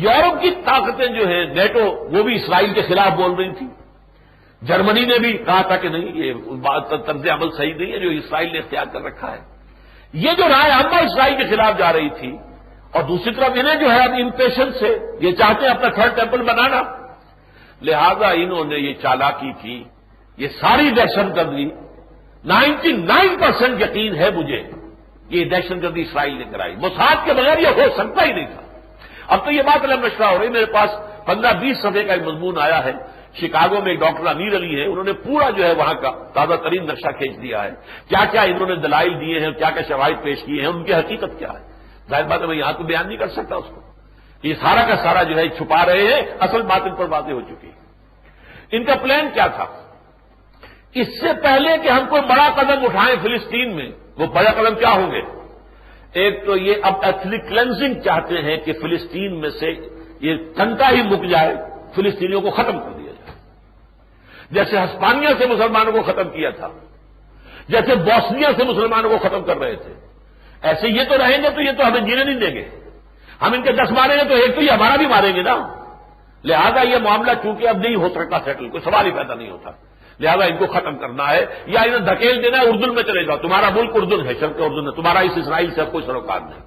یورپ کی طاقتیں جو ہے نیٹو، وہ بھی اسرائیل کے خلاف بول رہی تھی، جرمنی نے بھی کہا تھا کہ نہیں یہ طرز عمل صحیح نہیں ہے جو اسرائیل نے اختیار کر رکھا ہے۔ یہ جو رائے عامہ اسرائیل کے خلاف جا رہی تھی، اور دوسری طرف انہیں جو ہے اب امپیشنس سے یہ چاہتے ہیں اپنا تھرڈ ٹیمپل بنانا، لہذا انہوں نے یہ چالاکی کی، یہ ساری دہشت گردی 99% یقین ہے مجھے کہ یہ دہشت گردی اسرائیل نے کرائی، موساد کے بغیر یہ ہو سکتا ہی نہیں تھا۔ اب تو یہ بات الگ مشورہ ہو رہی، میرے پاس 15-20 صفحے کا ایک مضمون آیا ہے شکاگو میں ایک ڈاکٹر امیر علی ہیں، انہوں نے پورا جو ہے وہاں کا تازہ ترین نقشہ کھینچ دیا ہے، کیا کیا انہوں نے دلائل دیے ہیں، کیا کیا شواہد پیش کیے ہیں، ان کی حقیقت کیا ہے۔ ظاہر بات ہے میں یہاں تو بیان نہیں کر سکتا اس کو، یہ سارا کا سارا جو ہے چھپا رہے ہیں، اصل بات ان پر واضح ہو چکی ہے۔ ان کا پلان کیا تھا؟ اس سے پہلے کہ ہم کوئی بڑا قدم اٹھائیں فلسطین میں، وہ بڑا قدم کیا ہوں گے؟ ایک تو یہ اب ایتھنک کلینزنگ چاہتے ہیں کہ فلسطین میں سے یہ تنتا ہی مک جائے، فلسطینیوں کو ختم کر دیا جائے، جیسے ہسپانیہ سے مسلمانوں کو ختم کیا تھا، جیسے بوسنیا سے مسلمانوں کو ختم کر رہے تھے، ایسے یہ تو رہیں گے تو یہ تو ہمیں جینے نہیں دیں گے، ہم ان کے 10 ماریں گے تو ایک تو یہ ہمارا بھی ماریں گے نا، لہذا یہ معاملہ چونکہ اب نہیں ہو سکتا سیٹل، کوئی سوال ہی پیدا نہیں ہوتا، لہذا ان کو ختم کرنا ہے یا انہیں دھکیل دینا ہے، اردن میں چلے جاؤ، تمہارا ملک اردن ہے، شرق اردن ہے، تمہارا اس اسرائیل سے اب کوئی سروکار نہیں۔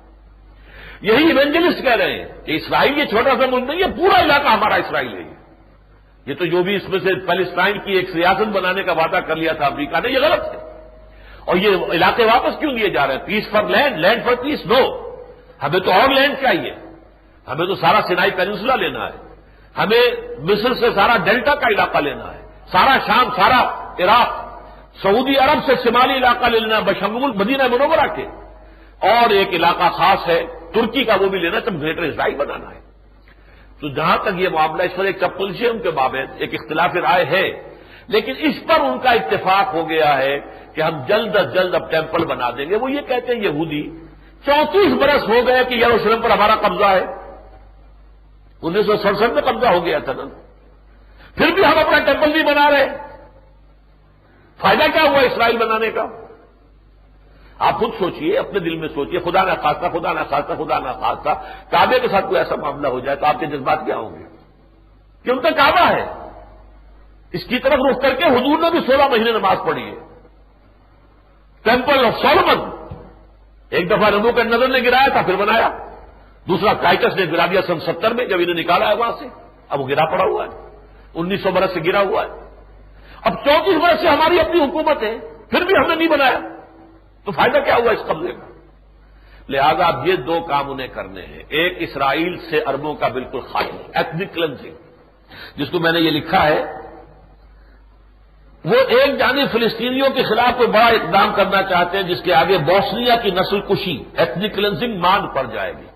یہی ایونجلسٹ کہہ رہے ہیں کہ اسرائیل یہ چھوٹا سا ملک نہیں، یہ پورا علاقہ ہمارا اسرائیل ہے، یہ تو جو بھی اس میں سے پیلسٹائن کی ایک ریاست بنانے کا وعدہ کر لیا تھا امریکہ نے، یہ غلط ہے، اور یہ علاقے واپس کیوں دیے جا رہے ہیں؟ پیس فار لینڈ، لینڈ فار پیس، نو، ہمیں تو اور لینڈ چاہیے، ہمیں تو سارا سینائی پیننسولا لینا ہے، ہمیں مصر سے سارا ڈیلٹا کا علاقہ لینا ہے، سارا شام، سارا عراق، سعودی عرب سے شمالی علاقہ لے لینا بشمول مدینہ منورہ کے، اور ایک علاقہ خاص ہے ترکی کا، وہ بھی لینا، تب گریٹر اسرائیل بنانا ہے۔ تو جہاں تک یہ معاملہ اس پر ایک چپلشیم کے بابت ایک اختلاف رائے ہے، لیکن اس پر ان کا اتفاق ہو گیا ہے کہ ہم جلد از جلد اب ٹیمپل بنا دیں گے۔ وہ یہ کہتے ہیں یہودی 34 برس ہو گئے کہ یروشلم پر ہمارا قبضہ ہے، 1967 میں قبضہ ہو گیا تھا نا، پھر بھی ہم اپنا ٹیمپل نہیں بنا رہے، فائدہ کیا ہوا اسرائیل بنانے کا؟ آپ خود سوچئے، اپنے دل میں سوچئے، خدا نہ خواستہ، خدا نہ خواستہ، خدا نہ خواستہ کعبے کے ساتھ کوئی ایسا معاملہ ہو جائے تو آپ کے جذبات کیا ہوں گے؟ کہ ان کا کعبہ ہے، اس کی طرف رخ کر کے حضور نے بھی 16 مہینے نماز پڑھی ہے۔ ٹیمپل آف سولومن ایک دفعہ نبوکدنضر نے گرایا تھا، پھر بنایا، دوسرا ٹائٹس نے گرا دیا سن 70 میں جب انہیں نکالا ہے وہاں سے، اب وہ گرا پڑا ہوا ہے، 1900 برس سے گرا ہوا ہے، اب 34 برس سے ہماری اپنی حکومت ہے، پھر بھی ہم نے نہیں بنایا، تو فائدہ کیا ہوا اس قبضے کا؟ لہذا اب یہ 2 کام انہیں کرنے ہیں، ایک اسرائیل سے عربوں کا بالکل خاتمہ، ایتھنک کلینزنگ، جس کو میں نے یہ لکھا ہے، وہ ایک جانب فلسطینیوں کے خلاف کوئی بڑا اقدام کرنا چاہتے ہیں جس کے آگے بوسنیا کی نسل کشی، ایتھنک کلینزنگ ماند پڑ جائے گی،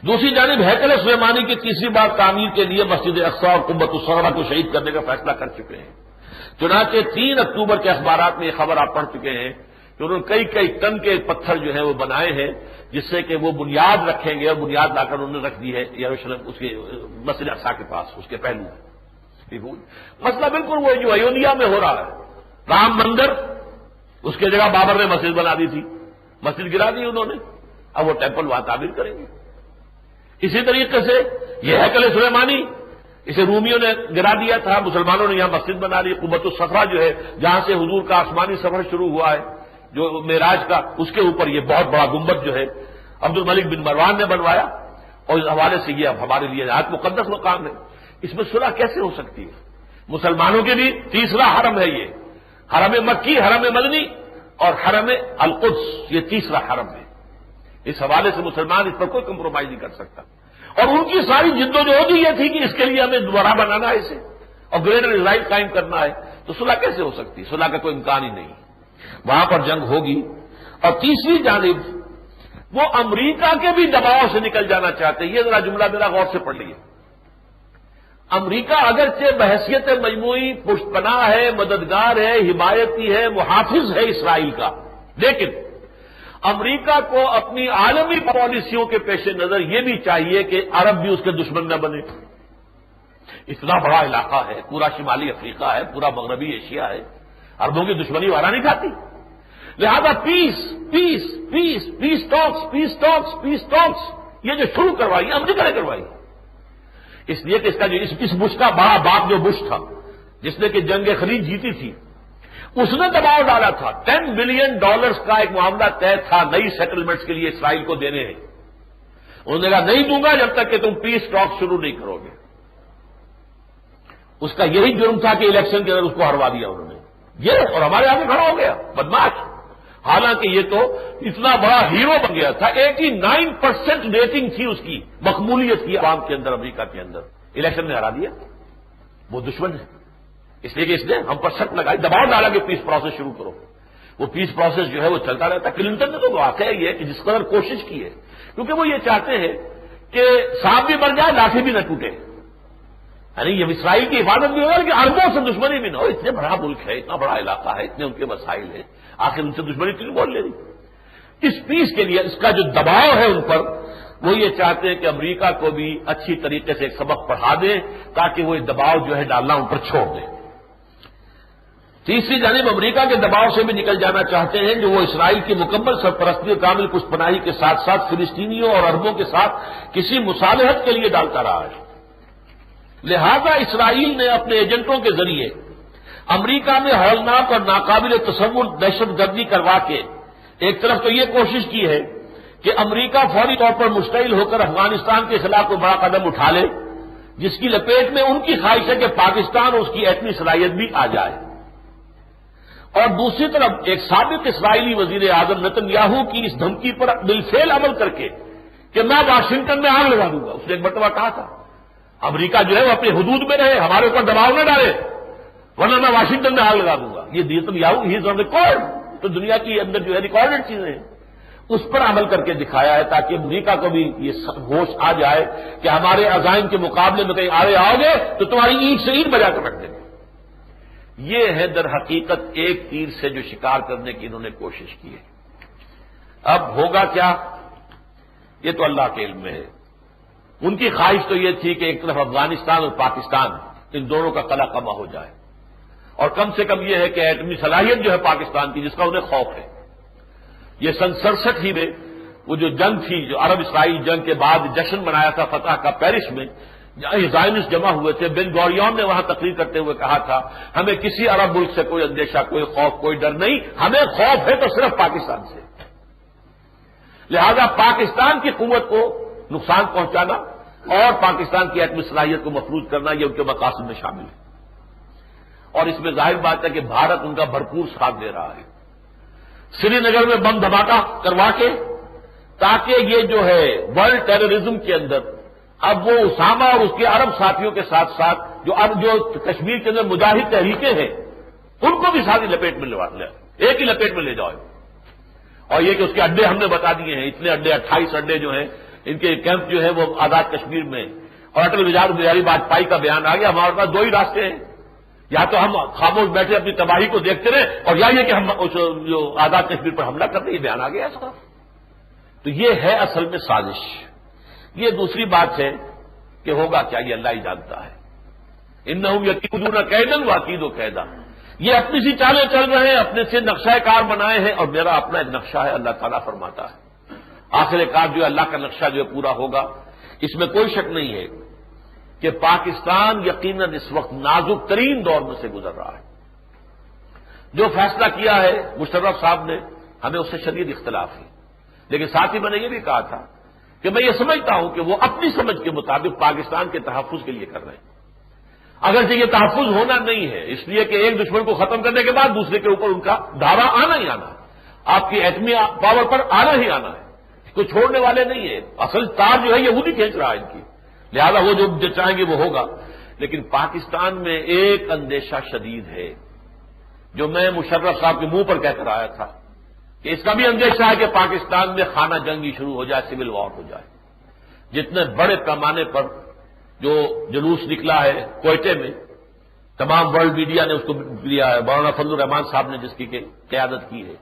دوسری جانب ہیکل سلیمانی کی تیسری بار تعمیر کے لیے مسجد اقصی اور قبۃ الصغریٰ کو شہید کرنے کا فیصلہ کر چکے ہیں۔ چنانچہ 3 اکتوبر کے اخبارات میں یہ خبر آپ پڑھ چکے ہیں کہ انہوں نے کئی ٹن کے پتھر جو ہیں وہ بنائے ہیں، جس سے کہ وہ بنیاد رکھیں گے، اور بنیاد لا کر انہوں نے رکھ دی ہے یروشلم اس کے مسجد اقصی کے پاس، اس کے پہلو میں۔ مسئلہ بالکل وہ جو ایودھیا میں ہو رہا ہے، رام مندر، اس کی جگہ بابر نے مسجد بنا دی تھی، مسجد گرا دی انہوں نے، اب وہ ٹیمپل وہاں تعمیر کریں گے۔ اسی طریقے سے یہ ہیکل سلیمانی، اسے رومیوں نے گرا دیا تھا، مسلمانوں نے یہاں مسجد بنا لی، قبۃ الصغریٰ جو ہے جہاں سے حضور کا آسمانی سفر شروع ہوا ہے جو معراج کا، اس کے اوپر یہ بہت بڑا گنبد جو ہے عبد الملک بن مروان نے بنوایا، اور اس حوالے سے یہ اب ہمارے لیے آج مقدس مقام ہے۔ اس میں صلح کیسے ہو سکتی ہے؟ مسلمانوں کے بھی تیسرا حرم ہے، یہ حرم مکی، حرم مدنی اور حرم القدس، یہ تیسرا حرم ہے۔ اس حوالے سے مسلمان اس پر کوئی کمپرومائز نہیں کر سکتا، اور ان کی ساری جدوجہد یہ تھی کہ اس کے لیے ہمیں دوبارہ بنانا ہے اسے، اور گریٹر اسرائیل قائم کرنا ہے، تو صلح کیسے ہو سکتی؟ صلح کا کوئی امکان ہی نہیں، وہاں پر جنگ ہوگی۔ اور تیسری جانب وہ امریکہ کے بھی دباؤ سے نکل جانا چاہتے ہیں۔ یہ ذرا جملہ میرا غور سے پڑھ لیجیے، امریکہ اگرچہ بحیثیت مجموعی پشت پناہ ہے، مددگار ہے، حمایتی ہے، محافظ ہے اسرائیل کا، لیکن امریکہ کو اپنی عالمی پالیسیوں کے پیش نظر یہ بھی چاہیے کہ عرب بھی اس کے دشمن نہ بنے۔ اتنا بڑا علاقہ ہے، پورا شمالی افریقہ ہے، پورا مغربی ایشیا ہے، عربوں کی دشمنی وارا نہیں کھاتی، لہذا پیس پیس پیس پیس ٹاکس پیس ٹاکس پیس ٹاکس یہ جو شروع کروائی امریکہ نے کروائی، اس لیے کہ اس کا جو اس بش کا بڑا باپ جو بش تھا جس نے کہ جنگ خلیج جیتی تھی، اس نے دباؤ ڈالا تھا، $10 بلین کا ایک معاملہ طے تھا نئی سیٹلمنٹس کے لیے اسرائیل کو دینے ہیں، انہوں نے کہا نہیں دوں گا جب تک کہ تم پیس ٹاک شروع نہیں کرو گے۔ اس کا یہی جرم تھا کہ الیکشن کے اندر اس کو ہروا دیا انہوں نے، یہ اور ہمارے آگے کھڑا ہو گیا بدماش، حالانکہ یہ تو اتنا بڑا ہیرو بن گیا تھا، 89% ریٹنگ تھی اس کی، مقبولیت کی عوام کے اندر، امریکہ کے اندر، الیکشن میں ہرا دیا، وہ دشمن ہے، اس لیے کہ اس نے ہم پر شک لگائی، دباؤ ڈالا کہ پیس پروسیس شروع کرو. وہ پیس پروسیس جو ہے وہ چلتا رہتا. کلنٹن نے تو واقعہ یہ ہے کہ جس قدر کوشش کی ہے، کیونکہ وہ یہ چاہتے ہیں کہ سانپ بھی بن جائے لاٹھی بھی نہ ٹوٹے، یعنی یہ اسرائیل کی حفاظت بھی ہوگا کہ اربوں سے دشمنی بھی نہ ہو. اتنے بڑا ملک ہے، اتنا بڑا علاقہ ہے، اتنے ان کے مسائل ہیں، آخر ان سے دشمنی کیوں بول لے رہی. اس پیس کے لیے اس کا جو دباؤ ہے ان پر، وہ یہ چاہتے ہیں کہ امریکہ کو بھی اچھی طریقے سے ایک سبق پڑھا دیں تاکہ وہ یہ دباؤ جو ہے ڈالنا ان پر چھوڑ دیں. تیسری جانب امریکہ کے دباؤ سے بھی نکل جانا چاہتے ہیں، جو وہ اسرائیل کی مکمل سرپرستی اور کامل پشت پناہی کے ساتھ ساتھ فلسطینیوں اور عربوں کے ساتھ کسی مصالحت کے لیے ڈالتا رہا ہے. لہذا اسرائیل نے اپنے ایجنٹوں کے ذریعے امریکہ میں ہولناک اور ناقابل تصور دہشت گردی کروا کے ایک طرف تو یہ کوشش کی ہے کہ امریکہ فوری طور پر مشتعل ہو کر افغانستان کے خلاف کوئی بڑا قدم اٹھا لے، جس کی لپیٹ میں ان کی خواہش ہے کہ پاکستان اس کی ایٹمی صلاحیت بھی آ جائے. اور دوسری طرف ایک سابق اسرائیلی وزیر اعظم نتن یاہو کی اس دھمکی پر بالفعل عمل کر کے کہ میں واشنگٹن میں آگ لگا دوں گا. اس نے ایک مرتبہ کہا تھا امریکہ جو ہے وہ اپنی حدود میں رہے، ہمارے اوپر دباؤ نہ ڈالے ورنہ میں واشنگٹن میں آگ لگا دوں گا. یہ Nitin Yahoo he is on record, تو دنیا کی اندر جو ہے ریکارڈڈ چیزیں ہیں، اس پر عمل کر کے دکھایا ہے تاکہ امریکہ کو بھی یہ ہوش آ جائے کہ ہمارے عزائم کے مقابلے میں کہیں آگے آؤ گے تو تمہاری اینٹ سے اینٹ بجا کر رکھ دیں گے. یہ ہے در حقیقت ایک تیر سے جو شکار کرنے کی انہوں نے کوشش کی ہے. اب ہوگا کیا یہ تو اللہ کے علم میں ہے. ان کی خواہش تو یہ تھی کہ ایک طرف افغانستان اور پاکستان ان دونوں کا قلع کما ہو جائے، اور کم سے کم یہ ہے کہ ایٹمی صلاحیت جو ہے پاکستان کی، جس کا انہیں خوف ہے. یہ سن 67 ہی میں وہ جو جنگ تھی، جو عرب اسرائیل جنگ کے بعد جشن منایا تھا فتح کا پیرس میں، جہاں زائنسٹ جمع ہوئے تھے، بن گوریون نے وہاں تقریر کرتے ہوئے کہا تھا ہمیں کسی عرب ملک سے کوئی اندیشہ، کوئی خوف، کوئی ڈر نہیں، ہمیں خوف ہے تو صرف پاکستان سے. لہذا پاکستان کی قوت کو نقصان پہنچانا اور پاکستان کی ایٹمی صلاحیت کو مفروض کرنا یہ ان کے مقاصد میں شامل ہے. اور اس میں ظاہر بات ہے کہ بھارت ان کا بھرپور ساتھ دے رہا ہے، سری نگر میں بم دھماکہ کروا کے، تاکہ یہ جو ہے ورلڈ ٹیررزم کے اندر اب وہ اسامہ اور اس کے عرب ساتھیوں کے ساتھ ساتھ جو کشمیر کے اندر مجاہد تحریکیں ہیں ان کو بھی ساری لپیٹ میں لے، ایک ہی لپیٹ میں لے جاؤ. اور یہ کہ اس کے اڈے ہم نے بتا دیے ہیں، اتنے اڈے 28 اڈے جو ہیں ان کے کیمپ جو ہے وہ آزاد کشمیر میں. اور اٹل بہاری واجپئی کا بیان آ گیا ہمارے پاس دو ہی راستے ہیں، یا تو ہم خاموش بیٹھے اپنی تباہی کو دیکھتے رہے، اور یا یہ کہ ہم جو آزاد کشمیر پر حملہ کرتے، یہ بیان آ گیا اس کا. تو یہ ہے اصل میں سازش. یہ دوسری بات ہے کہ ہوگا کیا یہ اللہ ہی جانتا ہے. انہم یکیدون کیدا واکید قیدا، یہ اپنی سی چالیں چل رہے ہیں، اپنے سے نقشہ کار بنائے ہیں، اور میرا اپنا ایک نقشہ ہے. اللہ تعالیٰ فرماتا ہے آخر کار جو اللہ کا نقشہ جو ہے پورا ہوگا. اس میں کوئی شک نہیں ہے کہ پاکستان یقیناً اس وقت نازک ترین دور میں سے گزر رہا ہے. جو فیصلہ کیا ہے مشرف صاحب نے ہمیں اس سے شدید اختلاف ہے، لیکن ساتھ ہی میں نے یہ بھی کہا تھا کہ میں یہ سمجھتا ہوں کہ وہ اپنی سمجھ کے مطابق پاکستان کے تحفظ کے لیے کر رہے ہیں. اگرچہ یہ تحفظ ہونا نہیں ہے، اس لیے کہ ایک دشمن کو ختم کرنے کے بعد دوسرے کے اوپر ان کا دعویٰ آنا ہی آنا ہے، آپ کی ایٹمی پاور پر آنا ہی آنا ہے، اس کو چھوڑنے والے نہیں ہے. اصل تار جو ہے یہ وہی کھینچ رہا ہے ان کی، لہذا وہ جو چاہیں گے وہ ہوگا. لیکن پاکستان میں ایک اندیشہ شدید ہے جو میں مشرف صاحب کے منہ پر کہہ کر آیا تھا کہ اس کا بھی اندیشہ ہے کہ پاکستان میں خانہ جنگی شروع ہو جائے، سول وار ہو جائے. جتنے بڑے پیمانے پر جو جلوس نکلا ہے کوئٹے میں، تمام ورلڈ میڈیا نے اس کو لیا ہے، مولانا فضل الرحمان صاحب نے جس کی قیادت کی ہے.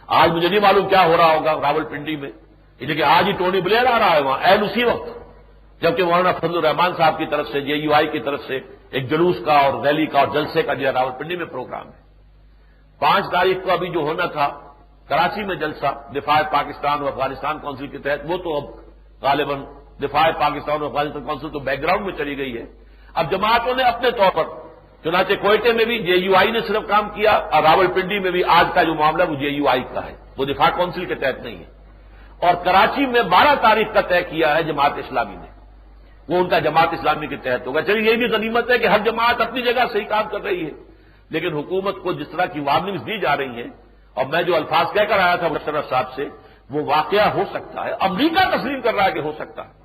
آج مجھے نہیں معلوم کیا ہو رہا ہوگا راول پنڈی میں، لیکن آج ہی ٹونی بلیئر آ رہا ہے وہاں این اسی وقت، جبکہ مولانا فضل الرحمان صاحب کی طرف سے JUI کی طرف سے ایک جلوس کا اور ریلی کا اور جلسے کا جو ہے راول پنڈی میں پروگرام ہے. 5 تاریخ کو ابھی جو ہونا تھا کراچی میں جلسہ دفاع پاکستان اور افغانستان کونسل کے تحت، وہ تو اب غالباً دفاع پاکستان اور افغانستان کونسل تو بیک گراؤنڈ میں چلی گئی ہے. اب جماعتوں نے اپنے طور پر، چنانچہ کوئٹے میں بھی JUI نے صرف کام کیا، اور راول پنڈی میں بھی آج کا جو معاملہ وہ JUI کا ہے، وہ دفاع کونسل کے تحت نہیں ہے. اور کراچی میں 12 تاریخ کا طے کیا ہے جماعت اسلامی نے، وہ ان کا جماعت اسلامی کے تحت ہوگا. چلیے یہ بھی غنیمت ہے کہ ہر جماعت اپنی جگہ صحیح کام کر رہی ہے، لیکن حکومت کو جس طرح کی وارننگز دی جا رہی ہیں، اور میں جو الفاظ کہہ کر آیا تھا مشرف صاحب سے، وہ واقعہ ہو سکتا ہے. امریکہ تسلیم کر رہا ہے کہ ہو سکتا ہے،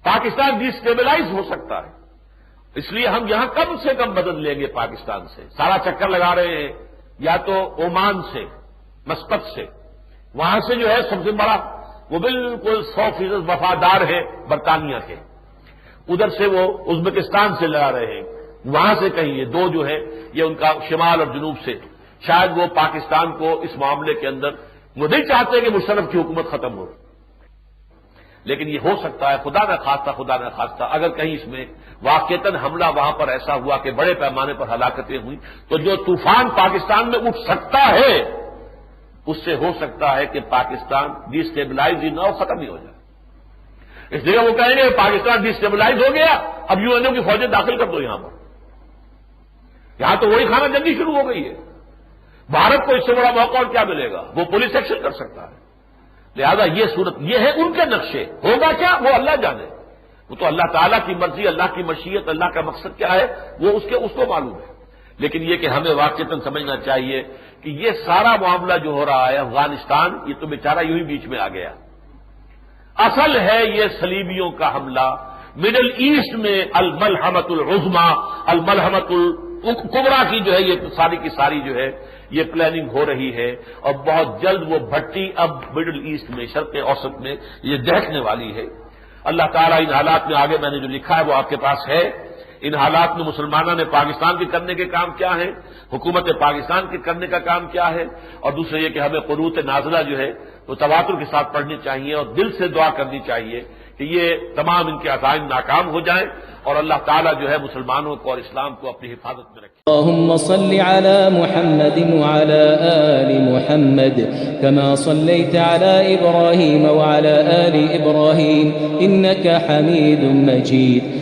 پاکستان ڈی اسٹیبلائز ہو سکتا ہے، اس لیے ہم یہاں کم سے کم مدد لیں گے پاکستان سے. سارا چکر لگا رہے ہیں یا تو عمان سے، مسقط سے، وہاں سے جو ہے سب سے بڑا وہ بالکل 100% وفادار ہے برطانیہ کے، ادھر سے وہ ازبکستان سے لگا رہے ہیں، وہاں سے کہیں یہ دو جو ہے یہ ان کا شمال اور جنوب سے، شاید وہ پاکستان کو اس معاملے کے اندر وہ نہیں چاہتے کہ مشرف کی حکومت ختم ہو، لیکن یہ ہو سکتا ہے خدا نہ خواستہ اگر کہیں اس میں واقعتاً حملہ وہاں پر ایسا ہوا کہ بڑے پیمانے پر ہلاکتیں ہوئی تو جو طوفان پاکستان میں اٹھ سکتا ہے اس سے ہو سکتا ہے کہ پاکستان ڈی اسٹیبلائز ہی نہ ہو، ختم ہی ہو جائے. اس لیے وہ کہیں گے پاکستان ڈی اسٹیبلائز ہو گیا، اب یو این او کی فوجیں داخل کر دو یہاں پر. یہاں تو وہی خانہ جنگی شروع ہو گئی ہے. بھارت کو اس سے بڑا موقع اور کیا ملے گا؟ وہ پولیس ایکشن کر سکتا ہے. لہذا یہ صورت یہ ہے ان کے نقشے، ہوگا کیا وہ اللہ جانے، وہ تو اللہ تعالیٰ کی مرضی، اللہ کی مشیت، اللہ کا مقصد کیا ہے وہ اس کو معلوم ہے. لیکن یہ کہ ہمیں واقعتاً سمجھنا چاہیے کہ یہ سارا معاملہ جو ہو رہا ہے افغانستان، یہ تو بیچارہ یوں ہی بیچ میں آ گیا. اصل ہے یہ صلیبیوں کا حملہ مڈل ایسٹ میں الملحمۃ العظما، الملحمۃ الکبریٰ کی جو ہے یہ ساری کی ساری جو ہے یہ پلاننگ ہو رہی ہے، اور بہت جلد وہ بھٹی اب مڈل ایسٹ میں، شرق اوسط میں یہ دہکنے والی ہے. اللہ تعالیٰ ان حالات میں آگے میں نے جو لکھا ہے وہ آپ کے پاس ہے. ان حالات میں مسلمانوں نے پاکستان کے کرنے کے کام کیا ہے، حکومت پاکستان کے کرنے کا کام کیا ہے، اور دوسرے یہ کہ ہمیں قنوت نازلہ جو ہے وہ تواتر کے ساتھ پڑھنی چاہیے اور دل سے دعا کرنی چاہیے کہ یہ تمام ان کے عزائم ناکام ہو جائیں اور اللہ تعالیٰ جو ہے مسلمانوں کو اور اسلام کو اپنی حفاظت میں رکھے. اللهم صل على محمد وعلى آل محمد كما صليت على إبراهيم وعلى آل إبراهيم إنك حميد مجيد.